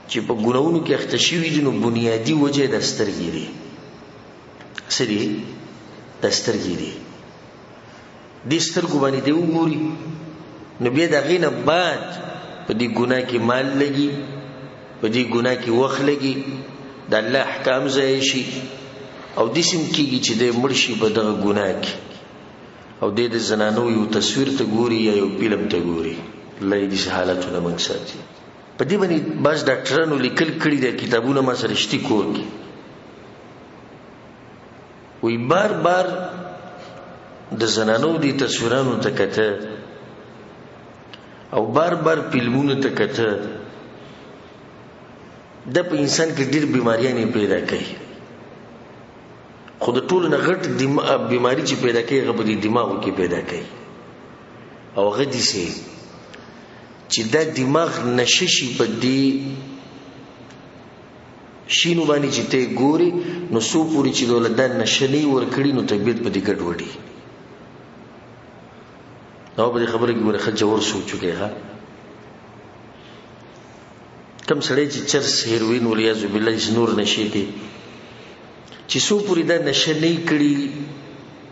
چې په ګناهونو کې اخته شوي دي نو بنیادی وجه د سترګې دي. څه دي؟ د سترګې دي. دې سترګو باندې دی وګوري نو بیا د هغې نه بعد په دې ګناه کې مال لګي، په دې ګناه کې وخت لګي، د الله احکام ضایع شي او داسې هم کېږي چې دی مړ شي په دغه ګناه کې او دی د زنانو یو تصویر ته ګوري یا یو فلم ته ګوري. الله دې داسې حالتونه موږ ساتي. په دې باندې بعض ډاکټرانو لیکل کړي دي کتابونه، ما سره شتي کور کې، وی بار بار د زنانو دې تصویرانو ته کته او بار بار فلمونو ته کته، د په انسان کې ډېر بیماریاں پیدا کوي. خو د ټولو نه غټ بیماری چې پیدا کوي هغه په دې دماغو کې پیدا کوي او هغه داسې چې دا دماغ نشه شي په دې شینو باندې چې ته ګوري نو څو پورې چې دوله دا نشه نه ورکړي نو طبیعت په دې ګډوډي. نو په دې خبره کې ګوره ښه جوړ سوچ وکړئ. ها کم سړی چې چرس هیروین ولیاذ بالله نور نشي کې چې څو پورې دا نشه نه کړي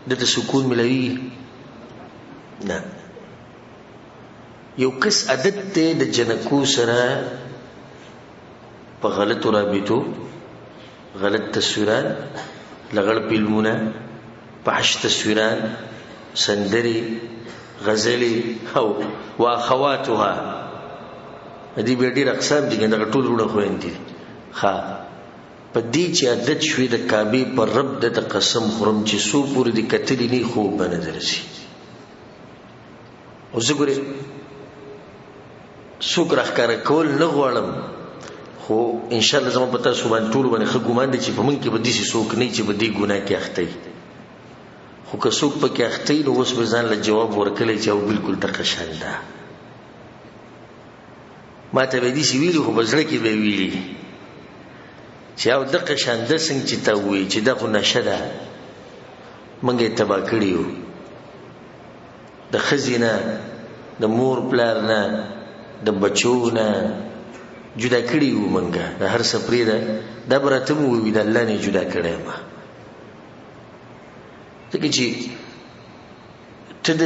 دته سکون ملوي نه. یو کس عادت ته د جنکو سره په غلط رابطو، غلط تصویران، لغړ فلمونه، فحش تصویران، سندري، غزلي او واخواتها. دې به ډېر اقسام دي کنه ټول وړه خويندې. ها په دې چې عادت شوي د کعبې پر رب د قسم خورم چې څو پورې د کتلې نه خوب باندې درسي. او زه ګورې څوک راښکاره کول نه غواړم، خو انشاءالله زما په تاسو باندې ټولو باندې ښه ګمان دی چې په موږ کې به داسې څوک نه چې په دې ګناه کې اخته وي. خو که څوک پکې اخته وي نو اوس به ځان له جواب ورکړی چې او بالکل دغه شان ده. ما ته به داسې ویلي خو په زړه کې به ویلي چې او دغه شان ده څنګه چې ته ووایي چې دا خو نشه ده، موږ یې تباه کړي یو. د ښځې نه، د مور پلار نه، د بچو نه جدا کړي یو موږ. د هر څه پرېږده، دا به راته مو ووایي د الله نه جدا کړی یم. ځکه چې ته د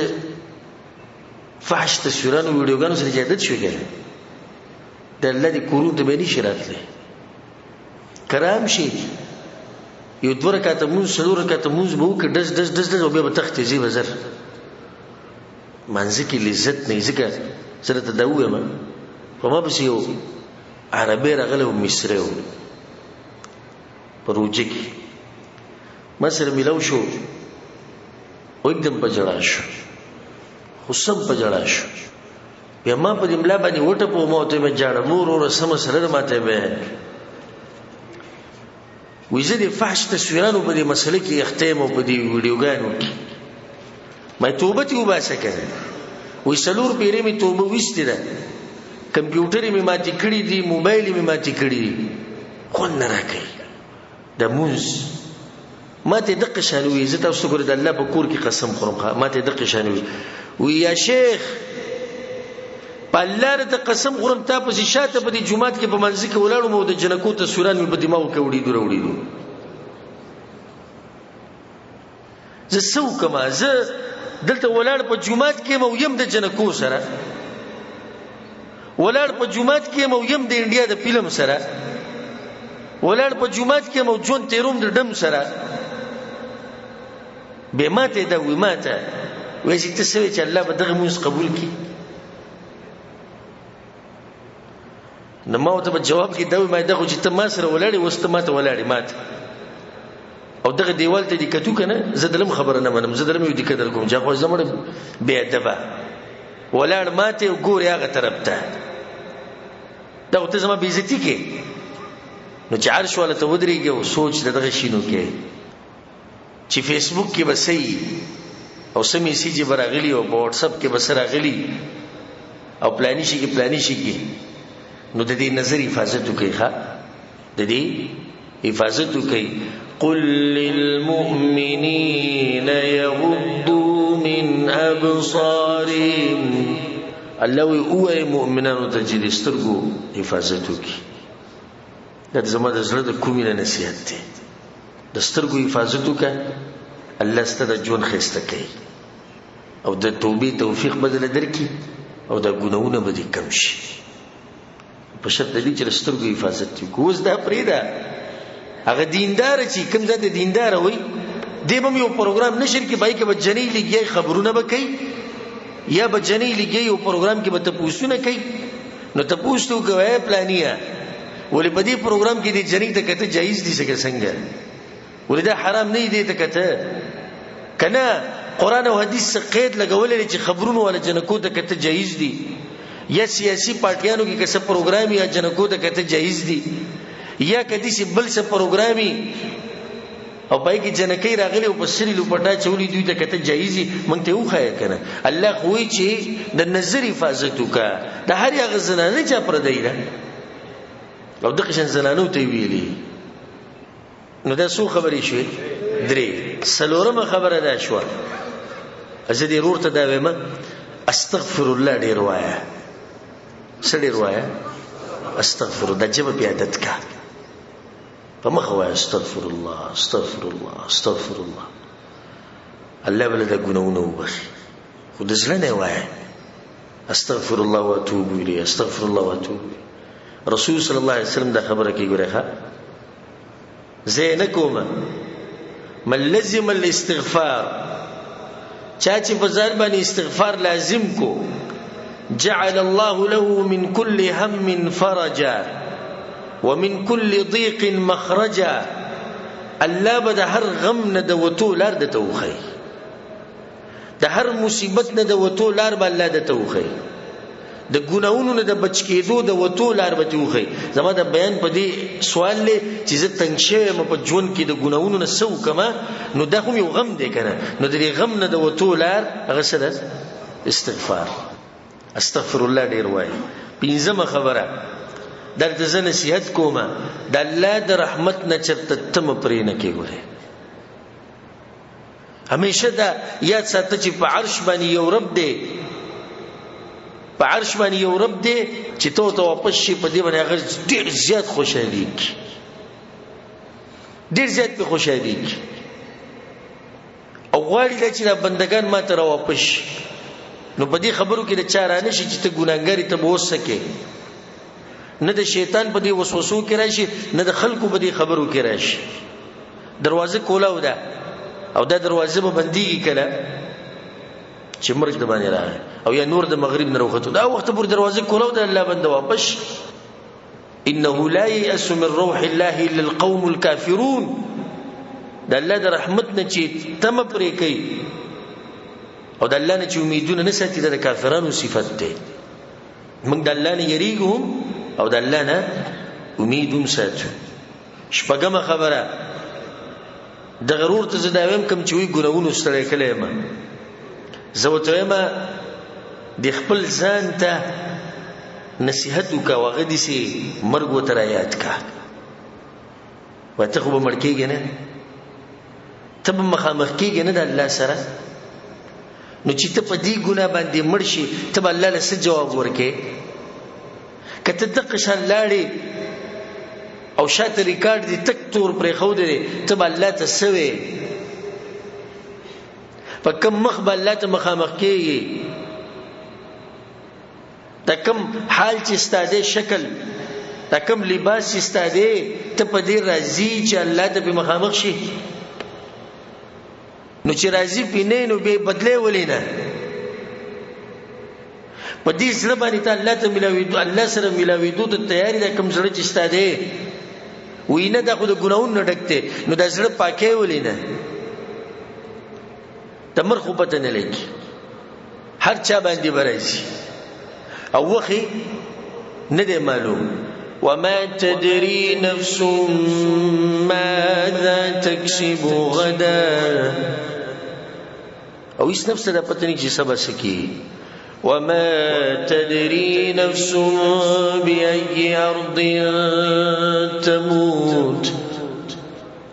فحش تصویرانو ویډیوګانو سره چې عادت شوې که د الله دې کورونو ته به یې نشي راتلی. کرام شي یو 2 رکعته مونځ 4 رکعته مونځ به وکړي ډز ډز ډز ډز او بیا به تختې ځي به زر منځه کې لذت نه. ځکه زه راته دا ووایم په ما پسې یو عربی راغلی و، مصری و، په روجه کې ما سره میلاو شو او एकदम په جړا شو، خو سم په جړا شو. بیا ما په دې ملا باندې وټپو، ما ورته مې جاړه مور وروره سمه سره ماته به وی زه د فحش تصویرانو په دې مسله کې اخته یم او په دې ویډیوګانو کې ما توبه ته وباسه کړه. وی 4 پیرې مې توبه ویستې ده، کمپیوټر مې ماتې کړي دي، موبایل مې ماتې کړي دي، خوند نه راکوي. د مونځ ما ته دقه شان وي، زه تاسو ګورئ د الله په کور کې قسم خورم ما ته دقه شان وي یا شیخ په الله ر ته قسم خورم تا په شاته په دې جمعات کې په منځ کې ولاړم او د جنکو تصویران مې په دماغ کې وړېدو. زه څه وکړم؟ زه دلته ولاړ په جمعات کې مو یم د جنکو سره، ولاړ په جمعات کې مو یم د انډیا د فلم سره، ولاړ په جمعات کې مو جون تیروم د ډم سره به ماته دا وې ماته وې چې تسوي چې الله به دغه موږ قبول کړي. نو ما ته په جواب کې دا وې ما دغه چې ته ما سره ولاړې وسته ماته ولاړې ماته او دغه دیوال ته دې کتو کنه زه دلم خبره نه منم، زه دلم یو دې کدر کوم چې خو زموږ بے ادبه ولاړ ماته ګوري هغه طرف ته دا ته زما بے عزتی کې. نو چې عرش ولا ته ودرېږي او سوچ دغه شینو کې چې فیسبوک کې بسې او سمې سیجی براغلی او واتس اپ کې بس راغلی او پلاني شي کې نو د دې نظر حفاظت وکړي ښا د دې حفاظت وکړي. قل للمؤمنين يغضوا من ابصارهم الله وی مؤمنانو ته چې سترګو حفاظت وکړي. دا زموږ د زړه د کومې نصیحت دی. د سترګو حفاظت وکړه الله ستاسو ژوند خسته کوي او د توبې توفیق بدل درکړي او د ګناہوں به دې کم شي په شرط دې چې سترګو حفاظت وکړو. اوس دا پریدا هغه دیندار چې کوم ځای د دیندار وي دی به یو پروګرام نشر کې بای کې به جنې لګي خبرونه به کوي یا به جنې لګي یو پروګرام کې به تاسو نه کوي. نو تاسو کوی پلانیا ولې په دې پروګرام کې د جنې ته کته جایز دي څنګه ولې دا حرام نه دی ته کته کنه قران او حدیث څخه قید لګولې چې خبرونه ولا جنکو ته کته جایز دي یا سیاسي پارټیانو کې کسه پروګرام یا جنکو ته کته جایز دي یا کدي سي بل څه پروګرامي او پای کې جنکې راغلي او په سری لپټا چولې دوی ته کته جایز دي مونږ ته وخایې کنه الله خوې چې د نظر حفاظت وکا د هر یو زنانه چا پر دی او دغه شن زنانو ته ویلي. نو دا څو خبرې شوې درې سلورمه خبره دا شو ازه دې ورته دا وایم استغفر الله ډیر وایا سړي وایا استغفر الله جواب عادت کا په مخ وایا استغفر الله استغفر الله استغفر الله الله بل دا ګناونه وبخي خو د ځل نه وایا استغفر الله واتوب الیه استغفر الله واتوب. رسول صلی الله علیه وسلم دا خبره کوي ګوره زینکوم من لزم الاستغفار چا چې په ځان باندې استغفار لازم کو جعل الله له من كل هم فرجا ومن كل ضيق مخرجا الله به د هر غم نه د وتو لار د توخی د هر مصیبت نه د وتو لار به الله د توخی د ګناونو نه د بچ کېدو د وتو لار به توخی. زما د بیان په دې سوال لې چې زه تنګ شوم په ژوند کې د ګناونو نه سو کما نو دا هم یو غم دی کنه نو د دې غم نه د وتو لار هغه څه ده استغفار استغفر الله ډیر وای. پنځمه خبره درته زه نصیحت کوم د الله د رحمت نه چرته تم پرې نه کې ګوره همیشه دا یاد ساته چې په عرش باندې یو رب دی په عرش باندې یو رب دی چې ته واپس شي په دې باندې هغه ډیر زیات خوشاله کی ډیر زیات په خوشاله کی او غواړي چې بندگان ما ته واپس شي. نو په دې خبرو کې د چارانه شي چې ته ګناګاری ته ووسکه نه د شیطان په دې وسوسو کې راشي نه د خلکو په دې خبرو کې راشي. دروازه کولاو ده او دا دروازه به بنديږي کله چې مرګ د باندې راغی او یا نور د مغرب نه وخته دا وخت پر دروازه کولاو ده الله بنده واپس انه لا يأس من روح الله الا القوم الكافرون د الله د رحمت نه چې تم پرې کوي او د الله نه چې امیدونه نه ساتي د کافرانو صفت ده. موږ د الله نه یریږو او د الله نه امیدوم ساتو. شپږمه خبره د غرور ته زداویم کم چې وی ګناونو ستړي کله ما زوته ما د خپل ځان ته نصیحت وکا وغه دي سي مرګ وتر یاد کا وته خو مړ کېږي نه تب مخامخ کېږي نه د الله سره نو چې ته په دې ګناه باندې مړ شي ته الله له څه جواب ورکې کته د قشان لاړې او شاته ریکارډ دي تک تور پرې خو دې ته الله ته سوي په کوم مخ به الله ته مخامخ کېږي د کوم حال چې ستاده شکل دا کوم لباس چې ستا دی ته په دې راځي چې الله ته په مخامخ شي نو چې راځي پینې نو به بدلې ولې نه په دې سره باندې ته الله ته ملاوي الله سره ملاوي دوه تیاری دا کوم سره چې ستا دی وینه دا خو د ګناون نه ډکته نو دا سره پاکي ولې نه تمر خو پته نه لګي هر چا باندې برایي او وخی نه دی معلوم وما تدري نفس ماذا تكسب غدا او اس نفس دا پته نه چې سبا سکی وما تدري نفس بأي أرض تموت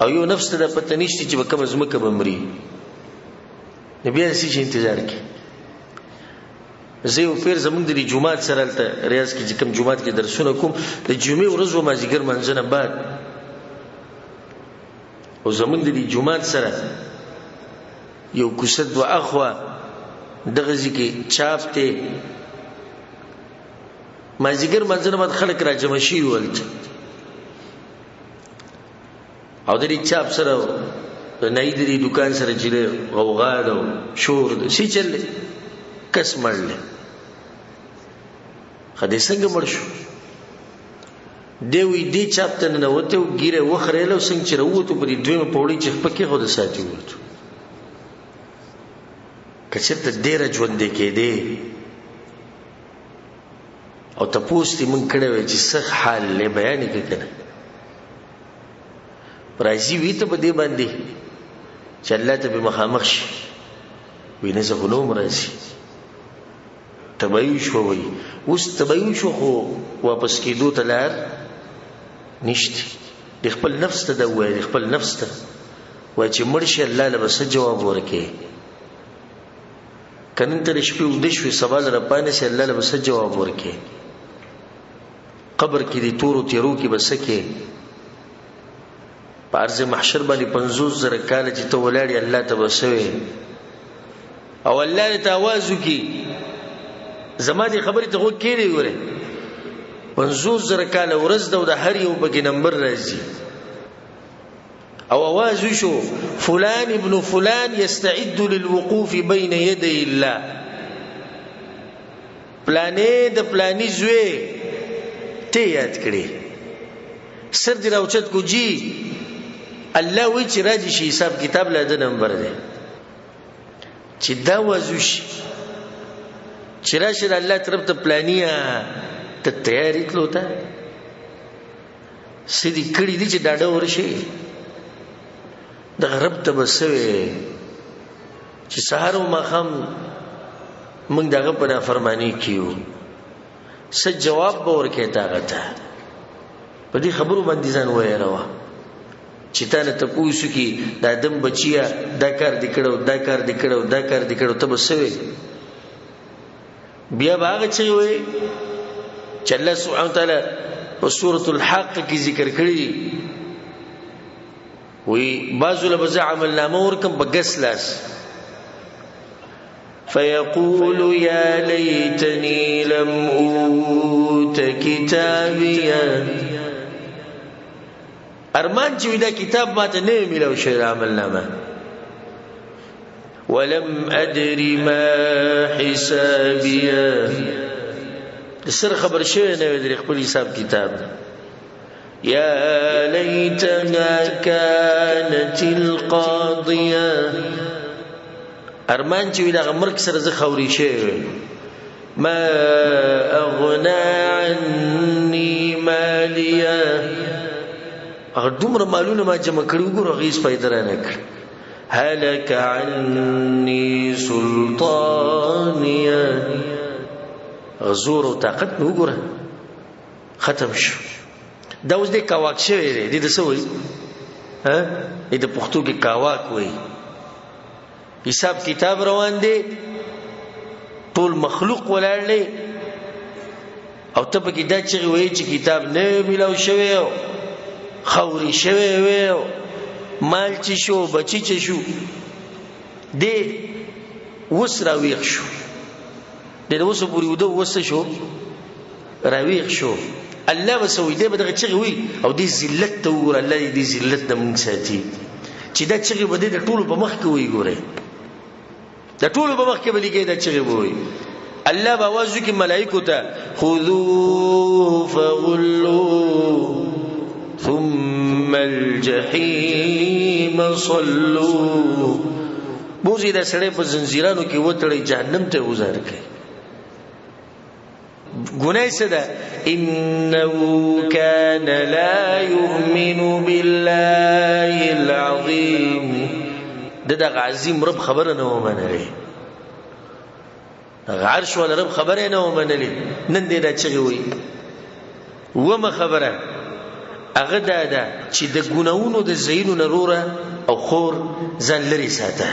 او یو نفس دا پته نشته چې کوم زمکه بمري نبی اسی چې انتظار کی زه یو پیر زمونږ د جمعات سره ته ریاض کې کوم جمعات کې درسونه کوم د جمعې ورځ و ما ذکر منځنه بعد او زمونږ د جمعات سره یو کوسد و اخوا دغه ځکه چاپ ته ما ذکر منځنه بعد خلک را جمع شي ولته او د دې چاپ سره نه دې دکان سره چې غوغا او شور شي چل کس مړل خدای څنګه مړ شو دیوی دی چاپته نه وته ګیره وخرېلو څنګه چې وروته په دې دویمه پوړی چې پکې خو د ساتي وته کچته ډیره ژوند کې دی او تاسو ته مونږ کړه وای چې څه حال له بیان کې کړه پرایزي وی ته په دې باندې چې الله ته به مخامخ شي وینې زه غنوم راځي تبعی شو وی اوس تبعی شو خو واپس کېدو ته لار نشته د خپل نفس ته دا وای خپل نفس ته وای چې مرشي الله له بس جواب ورکې کنن تر شپې ود شو سوال را پانه سي الله له بس جواب ورکې قبر کې دي تورو تیرو کې بس کې پارځ محشر باندې 50000 کال چې ته ولاړې الله ته بسوي او الله ته आवाज وکي زما دي خبرې ته وګ کېږي ګوره 50000 کال ورځ د هر یو بګ نمبر راځي او आवाज وشو فلان ابن فلان يستعد للوقوف بين يدي الله پلانې د پلانې زوی ته یاد کړي سر دی راوچت کو جی الله وی چې راځي شي حساب کتاب له د نمبر دی چې دا وازوش چې راشي الله طرف ته پلانیا ته تیاری کړو ته سړي کړي دي چې ډاډه ورشي د غرب ته بسوي چې سهار او ماخام موږ دغه په فرمانی کیو څه جواب به ورکې تاغه ته په دې خبرو باندې ځان وای راو چې تا نه ته پوښتنه کی د ادم بچیا دا کار دکړو دا کار دکړو دا کار دکړو ته بسوي بیا باغ چي وي چې الله سبحانه وتعالى په سورۃ الحق کې ذکر کړی وی بعضو لبز عمل نامه ورکم بغس لاس فيقول يا ليتني لم اوت كتابيا ارمان چې دا کتاب ماته نه ملو شي عمل نامه ولم ادر ما حسابيا سر خبر شوی نه وي خپل حساب کتاب يا ليتها كانت القاضية ارمان چې دا مرګ سره زه خوري شوی ما اغنى عني ماليا هغه دومره مالونه ما جمع کړو ګور غیس پیدا نه کړ هلك عني سلطانيا غزور او طاقت نو ګره ختم شو دا اوس د کاواک شوی دی د سوي ها د پښتو کې کاواک وای حساب کتاب روان دی ټول مخلوق ولاړلې او ته پکې دا چې وای چې کتاب نه ملاو شوی خوري شوی وای مال چې شو بچی چې شو دی وس راويخ شو د اوس پوری ودو وس شو راويخ شو الله وسوي دې بدغه چغي وي او دې ذلت ته ور الله دې ذلت د مونږ ساتي چې دا چغي بده د ټولو په مخ کې وي ګوره د ټولو په مخ کې بلګي دا چغي وي الله باوازو کې ملائکه ته خذوه فغلوه ثم الجحيم صلوه بوزي دا سړی په زنجیرانو کې وتړي جهنم ته وزار کوي ګناه څه ده انه كان لا يؤمن بالله العظيم دغه عظیم رب خبره نه ومنلې عرش ولا رب خبره نه ومنلې نن دې دا چغي وي ومه خبره هغه دا چې د ګناونو د زینو نروره او خور ځان لري ساته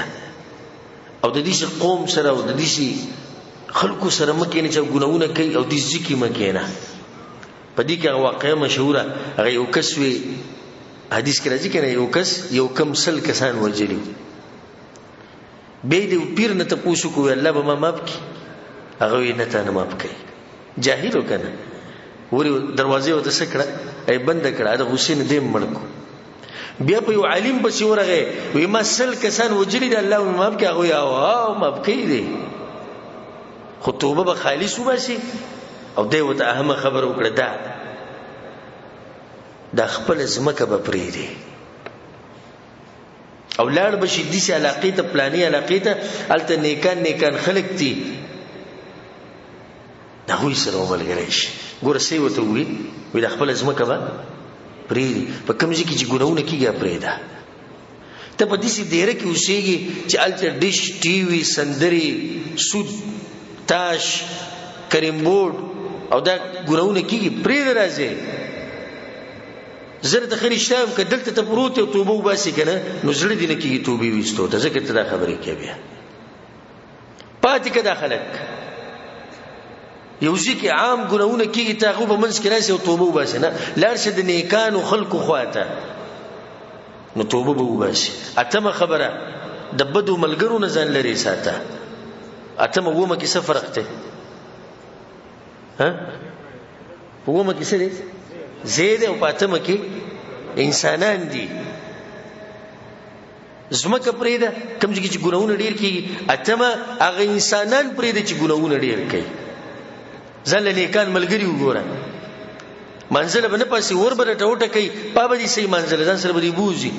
او د دې قوم سره او د دې خلکو سره مکه نه چې ګناونه کوي او د ځکه مکه نه په دې کې واقعه مشهوره هغه یو کس وی حدیث کې راځي کنه یو کس یو کم سل کسان وجلی به دې پیر نه ته پوښتنه کوي الله به ما معاف کړي هغه یې نه ته نه معاف کړي جاهل وکنه وري دروازه وته سکړه ای بند کړه دا حسین دې مړکو بیا په یو عالم بس ورغه وی ما سل کسان وجلی د الله معاف کړي هغه یا معاف کړي دې خو توبه به خالص وباسي او دې وته اهمه خبر وکړه دا خپل زمکه به پریدي او لاړ بشي دې علاقې ته پلاني علاقې ته الته نیکان خلق دي دا وې سره وملګری شي ګور سي وته وي د خپل زمکه به پریدي په کوم ځای کې چې ګناونه کیږي پریدا ته په دې سي ډیره کې اوسېږي چې الته ډیش ټي وي سندري سود تاش کریم بورډ او دا ګناونه کیږي پرید راځي زره د خیر شتام کدلته ته پروت او توبه وباسي کنه نو زړه دې نه کیږي توبه وستو ته ځکه ته دا خبرې کوي بیا پاتې کده خلک یو ځکه عام ګناونه کیږي ته غو په منځ کې راځي او توبه وباسي نه لار شه د نیکانو خلقو خواته نو توبه به وباسي اتمه خبره د بدو ملګرو نه ځان لري ساته اتمه ومه کې څه فرق ته ها ومه کې څه دي زید او پاتمه کې انسانان دي زمکه پرېده کوم چې ګناونه ډیر کیږي اتمه هغه انسانان پرېده چې ګناونه ډیر کوي ځل نیکان ملګری وګوره منزل به نه پاسي ور بره ټوټه کوي پابه دي سي منزل ځان سره به بوزي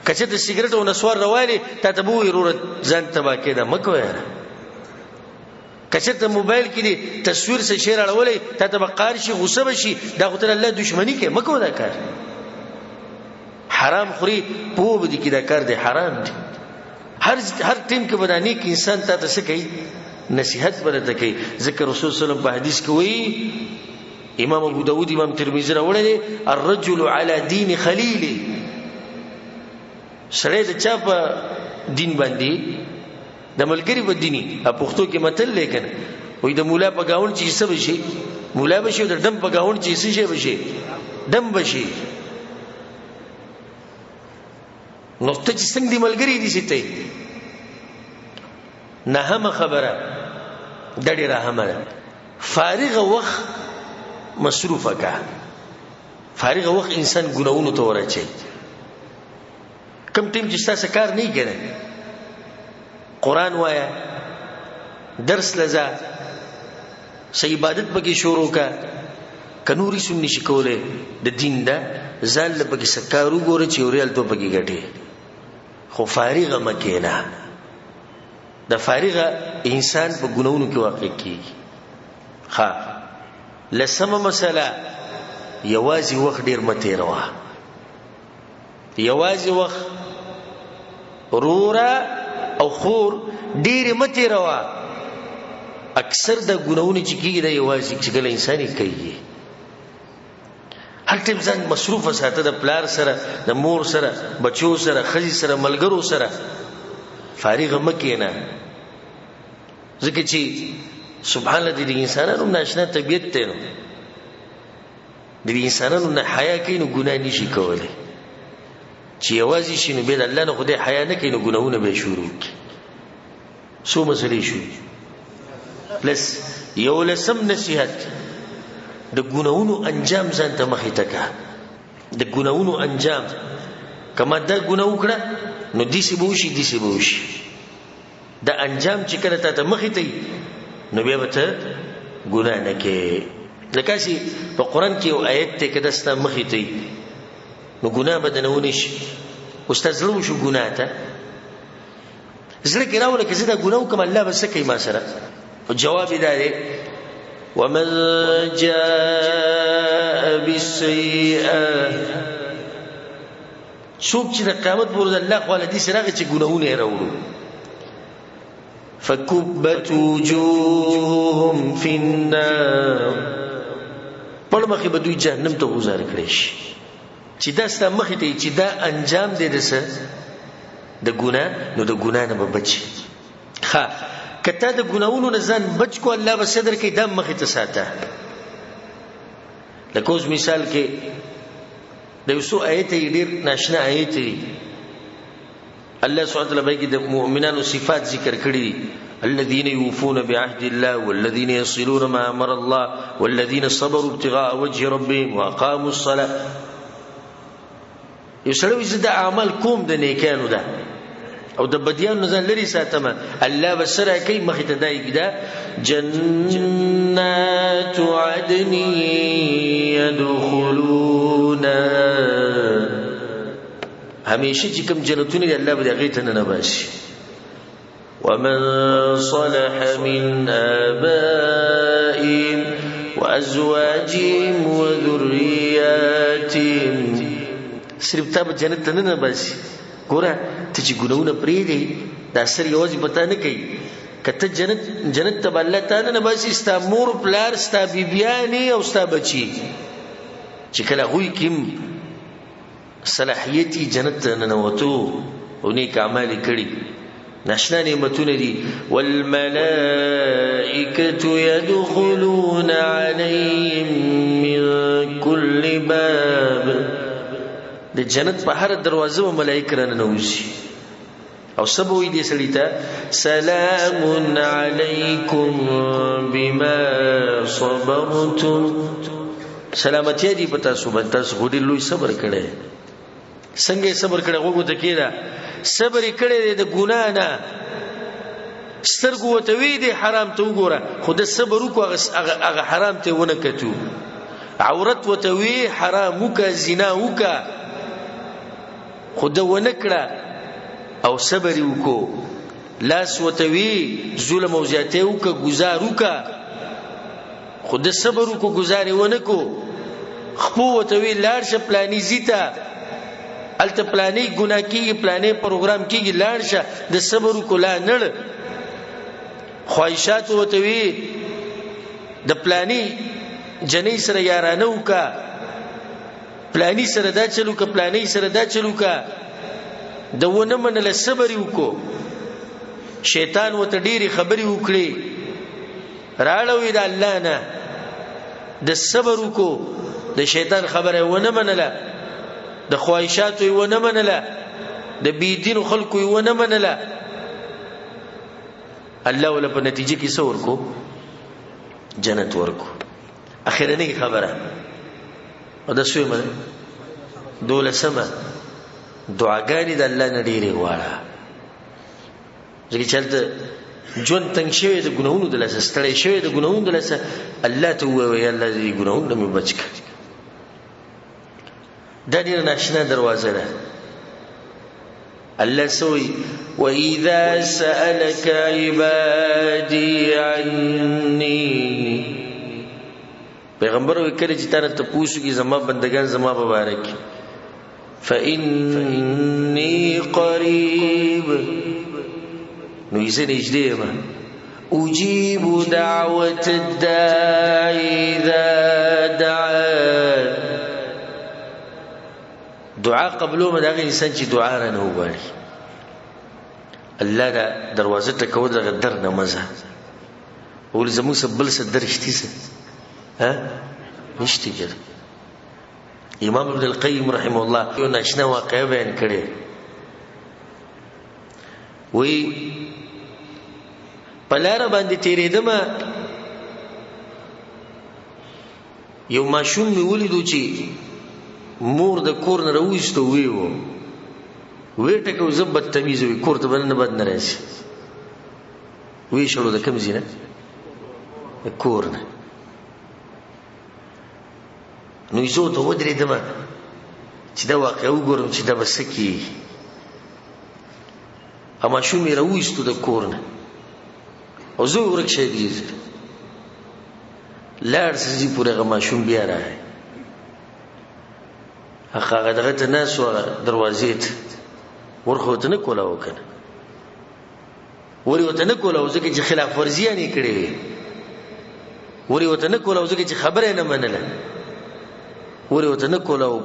کچه د سیګریټ او نسوار رواني ته تبو ضرورت ځان تبا کېده مکو یاره کچه ته موبایل کې دي تصویر سره شیر اړولې ته تبا قارشي غصه بشي دا خو ته الله دښمنی کې مکو دا کار حرام خوري په دې کې دا کار دی حرام دی هر ټیم کې بدانی کې انسان ته څه کوي نصيحت ورته کوي ذکر رسول صلی الله علیه وسلم په حدیث کې وایي امام ابو داود امام ترمذی راوړل الرجل على دين خليله سره د چا په دین باندې د ملګری په دیني پښتو کې متل لیکن وې د مولا په گاون چې څه بشي مولا بشي د دم په گاون چې څه شي بشي دم بشي نو ته چې څنګه دی ملګری دي سته نه هم خبره ډېر رحمه فارغ وخت مصروفه کا فارغ وخت انسان ګناونو ته ورچي کم ټیم چې تاسو کار نه کوي قران وایا درس لزا سې عبادت بګي شروع کا کنوري سنني شکوله د دین دا ځل بګي سکارو ګوره چې اورل ته بګي غټي خو فارغ مکینا د فارغ انسان په ګناونو کې واقع کیږي ها لسمه مسله یوازي وخت ډیر مته روا یوازي وخت رورا او خور ډیر مته روا اکثر د ګناونو چې کیږي د یوازي چې ګل انساني کوي هر ټیم ځان مصروف ساته د پلار سره د مور سره بچو سره خزي سره ملګرو سره فارغ مکینا ځکه چې سبحان الله د انسانانو ناشنا طبيعت ته نو د انسانانو نه حیا کوي نو ګناه نشي کولای چې یوازې شي نو به الله نه خدای حیا نه کوي نو ګناونه به شروع کی سو مسلې شو پلس یو لسم نصیحت د ګناونو انجام ځان ته مخې ته کا د ګناونو انجام کما دا ګناه وکړه نو دیسی به وشي دا انجام چې کله ته مخې ته نو بیا به ته ګناه نه کې لکه چې په قرآن کې یو آیت ته کده ستا مخې ته نو ګناه به دنه ونه شي استاد زړه وشو ګناه ته زړه کې راوله که زه دا ګناه وکړم الله به څه کوي ما سره جواب یې دا دی ومن جاء بالسیئه څوک چې د قیامت پر ورځ الله خو له دې سره راغی چې ګناهونه یې راوړو فكبت وجوههم في النار په مخې به دوی جهنم ته گزار کړي شي چې دا ستا مخې ته چې دا انجام دی د څه د ګناه نو د ګناه نه به بچي ښه که تا د ګناهونو نه ځان بچ کو الله به صدر کې دا مخې ته ساته لکه اوس مثال کې د یو څو آیت ډېر ناشنا آیت دی الله سبحانه وتعالى باندې د مؤمنانو صفات ذکر کړي الذين يوفون بعهد الله والذين يصلون ما امر الله والذين صبروا ابتغاء وجه ربهم واقاموا الصلاه یسړوي زده اعمال کوم د نیکانو ده او د بدیانو نه ځان لري ساتمه الله بسره کوي مخې ته دای کیدا جنات عدن يدخلون همیشه چې کوم جنتونه دی الله به هغه ته نه باسي ومن صلح من آبائهم وازواجهم وذرياتهم صرف تا به جنت ته نه باسي ګوره ته چې ګناونه پرې دی دا سر یوازې پتا نه کوي کته جنت ته الله تعالی نه باسي ستا مور پلار ستا بیبیانی او ستا بچي چې کله غوي کیم صلاحیتی جنت نه نوتو او نیک اعمال کړي ناشنا نعمتونه دي والملائکه يدخلون عليهم من كل باب د جنت په هر دروازه ملائکه راننوځي او سبوي دي سړی ته سلام علیکم بما صبرتم سلامتی دی پتا صبح تاسو غوډي لوی صبر کړي څنګه صبر کړي وګو ته کېدا صبر کړي د ګنا نه سترګو ته وی دي حرام ته وګوره خود صبر وکړه هغه حرام ته ونه کتو عورت وته وی حرام وکړه زنا وکړه خود ونه کړه او صبر وکړو لاس وته وی ظلم او زیاته وکړه گزار وکړه خود صبر وکړو گزار ونه کو خپو وته وی لاړ ش پلاني زیتا الته پلاني ګنا کیږي پلاني پروګرام کیږي لاړ شه د صبر کو لا نړ خواهشات وته وی د پلاني جنې سره یارانه وکا پلاني سره دا چلو ک پلاني سره دا چلو کا د ونه منل صبر وکړو شیطان وته ډيري خبري وکړي راړوي د الله نه د صبر وکړو د شیطان خبره ونه منله د خواهشات ونه منله د بيدین خلکو ونه منله الله ولا په نتیجه کې څور کو جنت ورکو اخرنی خبره او د سوی مله دوله سما دعاګانې د الله نه ډېرې غواړه ځکه چلته جون تنگ شوی د ګناہوں د لاسه ستړی شوی د ګناہوں د لاسه الله ته وایي الله دې ګناہوں نه بچ کړي دا ډېر ناشنا دروازه ده الله سوی واذا سالك عبادي عني پیغمبر وکړي چې تاسو ته پوښتنه کوي زما بندگان زما مبارک فإني قريب نو یې نږدې ما اجيب دعوة الداعي اذا دعا دعا قبلو ما دغه انسان چې دعا رانه وغواړي الله دا دروازه ته کو دغه در نه مزه ول زمو سبل څه درشتي څه ها نشتی جر امام ابن القیم رحمه الله یو ناشنا واقعه بیان کړي وی پلار باندې تیرې دمه یو ماشوم مې ولیدو چې مور د کور نه راوایسته وی ټکو زه بدتمیز وي کور ته بل نه بد نه راشي وی شړو د کوم ځای نه کور نه نو یې زه ورته ودرېدم چې دا واقعه وګورم چې دا به څه کېږي ماشوم یې راوایستو د کور نه او زه ورک شی دي لاړ سړي پورې هغه ماشوم بیا راغی هغه دغه ته ناست و دروازې ته ورخه ورته نه کوله و که نه ورې ورته نه کوله و ځکه چې خلاف ورزیان یې کړې وې ورې ورته نه کوله و ځکه چې خبره یې نه منله ورې ورته نه کوله و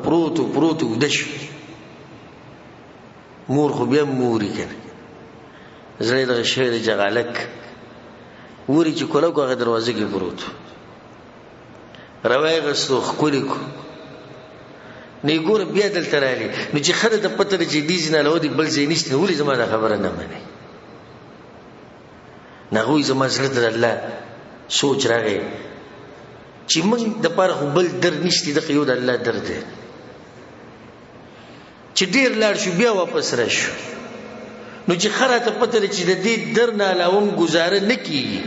پروت اوده شو مور خو بیا موري که نه زړه یې دغه شوی دی جغالک ورې چې کوله کو هغه دروازه کې پروت روایې غستو ښکلې کو نه یې ګوره بیا دلته راغلي نو چې ښه ده پته ده چې دې ځای نه علاوه دې بل ځای نشته نو ولې زما دا خبره نه منې نه هغوی زما زړه ته د الله سوچ راغی چې موږ دپاره خو بل در نشته دغه یو د الله در دی چې ډېر لاړ شو بیا واپس راشو نو چې ښه راته پته ده چې د دې در نه علاوه هم ګزاره نه کېږي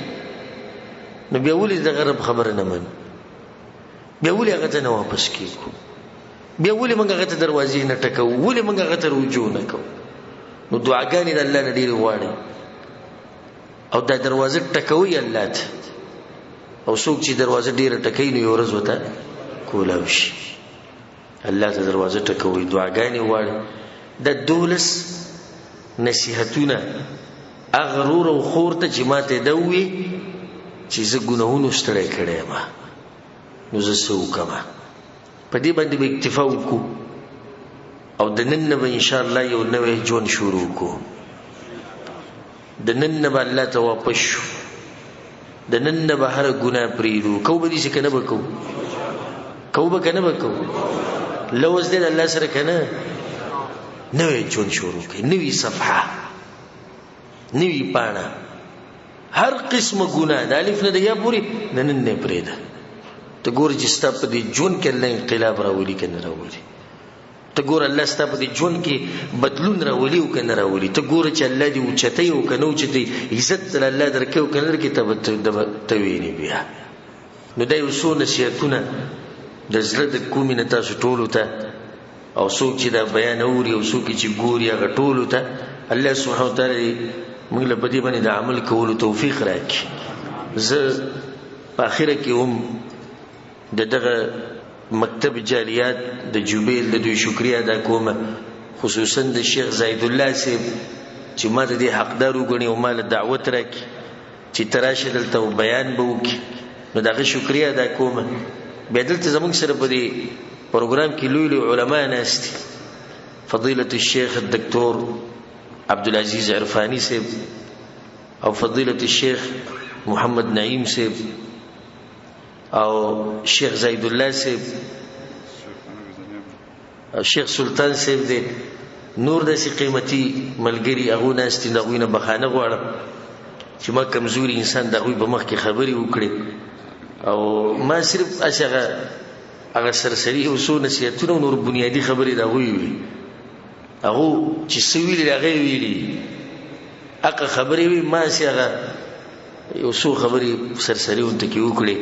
نو بیا ولې دغه رب خبره نه منو بیا ولې هغه ته نه واپس کېږو بیا ولې موږ هغه ته دروازې نه ټکوو ولې موږ هغه ته رجوع نه کوو نو دعاګانې د الله نه ډېرې غواړي او دا دروازه ټکوي الله ته او څوک چې دروازه ډېره ټکوي نو یو ورځ ورته کولاو شي الله ته دروازه ټکوي دعاګانې غواړي دا 12 نصیحتونه هغه ورور او خور ته چې ماته دا ووایي چې زه ګناهونو ستړی کړی یم نو زه څه وکړم په دې باندې به اکتفا وکړو او د نن نه به انشاءالله یو نوی ژوند شروع وکړو د نن نه به الله ته واپس شو د نن نه به هره ګناه پرېږدو کوو به داسې که نه به کوو کوو به که نه به کوو لوز دی د الله سره که نه نوی ژوند شروع کړئ نوی صفحه نوی پاڼه هر قسمه ګناه د الف نه د یا پورې د نن نه پرېږده ته ګوره چې ستا په دې ژوند کې الله انقلاب راولي که نه راولي ته ګوره الله ستا په دې ژوند کې بدلون راولي او که نه راولي ته ګوره چې الله دې اوچتوي او که نه اوچتوي عزت سره الله درکوي او که نه درکوي ته وینې بیا نو دا یو څو نصیحتونه د زړه د کومې نه تاسو ټولو ته او څوک چې دا بیان اوري او څوک چې ګوري هغه ټولو ته الله سبحانه وتعالی موږ له په دې باندې د عمل کولو توفیق راکړي زه په اخره کې هم دغه مکتب جاریات د جوبیل د دوی شکریه ادا کوم خصوصا د شیخ زید الله صاحب چې ما د دې حقدار وګڼي او ما له دعوت راکړي چې تراشه دلته بیان به وکړي نو دغه شکریه ادا کوم بیا دلته زموږ سره په دې پروګرام کې لوی لوی علما ناست فضیلة الشیخ الدکتور عبدالعزیز عرفانی صاحب او فضیلة الشیخ محمد نعیم صاحب او شیخ زید الله صاحب او شیخ سلطان صاحب دې نور داسې قیمتي ملګري هغو ناست دي د هغوی نه بخانه غواړم چې ما کمزوري انسان د هغوی په مخ کې خبرې وکړې او ما صرف هسې هغه سرسري یو څو نصیحتونه نور بنیادي خبرې د هغوی وي هغو چې څه ویلي هغه یې ویلي هغه خبرې وي ما هسې هغه یو څو خبرې سرسري ورته کې وکړې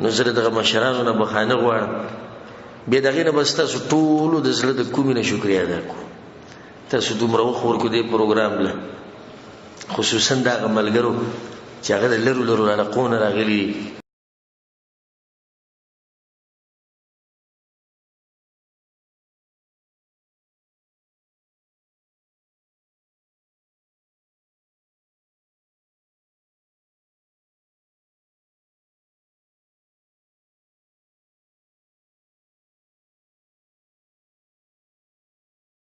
نو زه دغه مشرانو نه بخانه غواړم بیا د هغې نه به ستاسو ټولو د زړه د کومې نه شکریه ادا کړو تاسو دومره وخت ورکړو دې پروګرام له خصوصا د هغه ملګرو چې هغه د لرو علاقو نه راغلي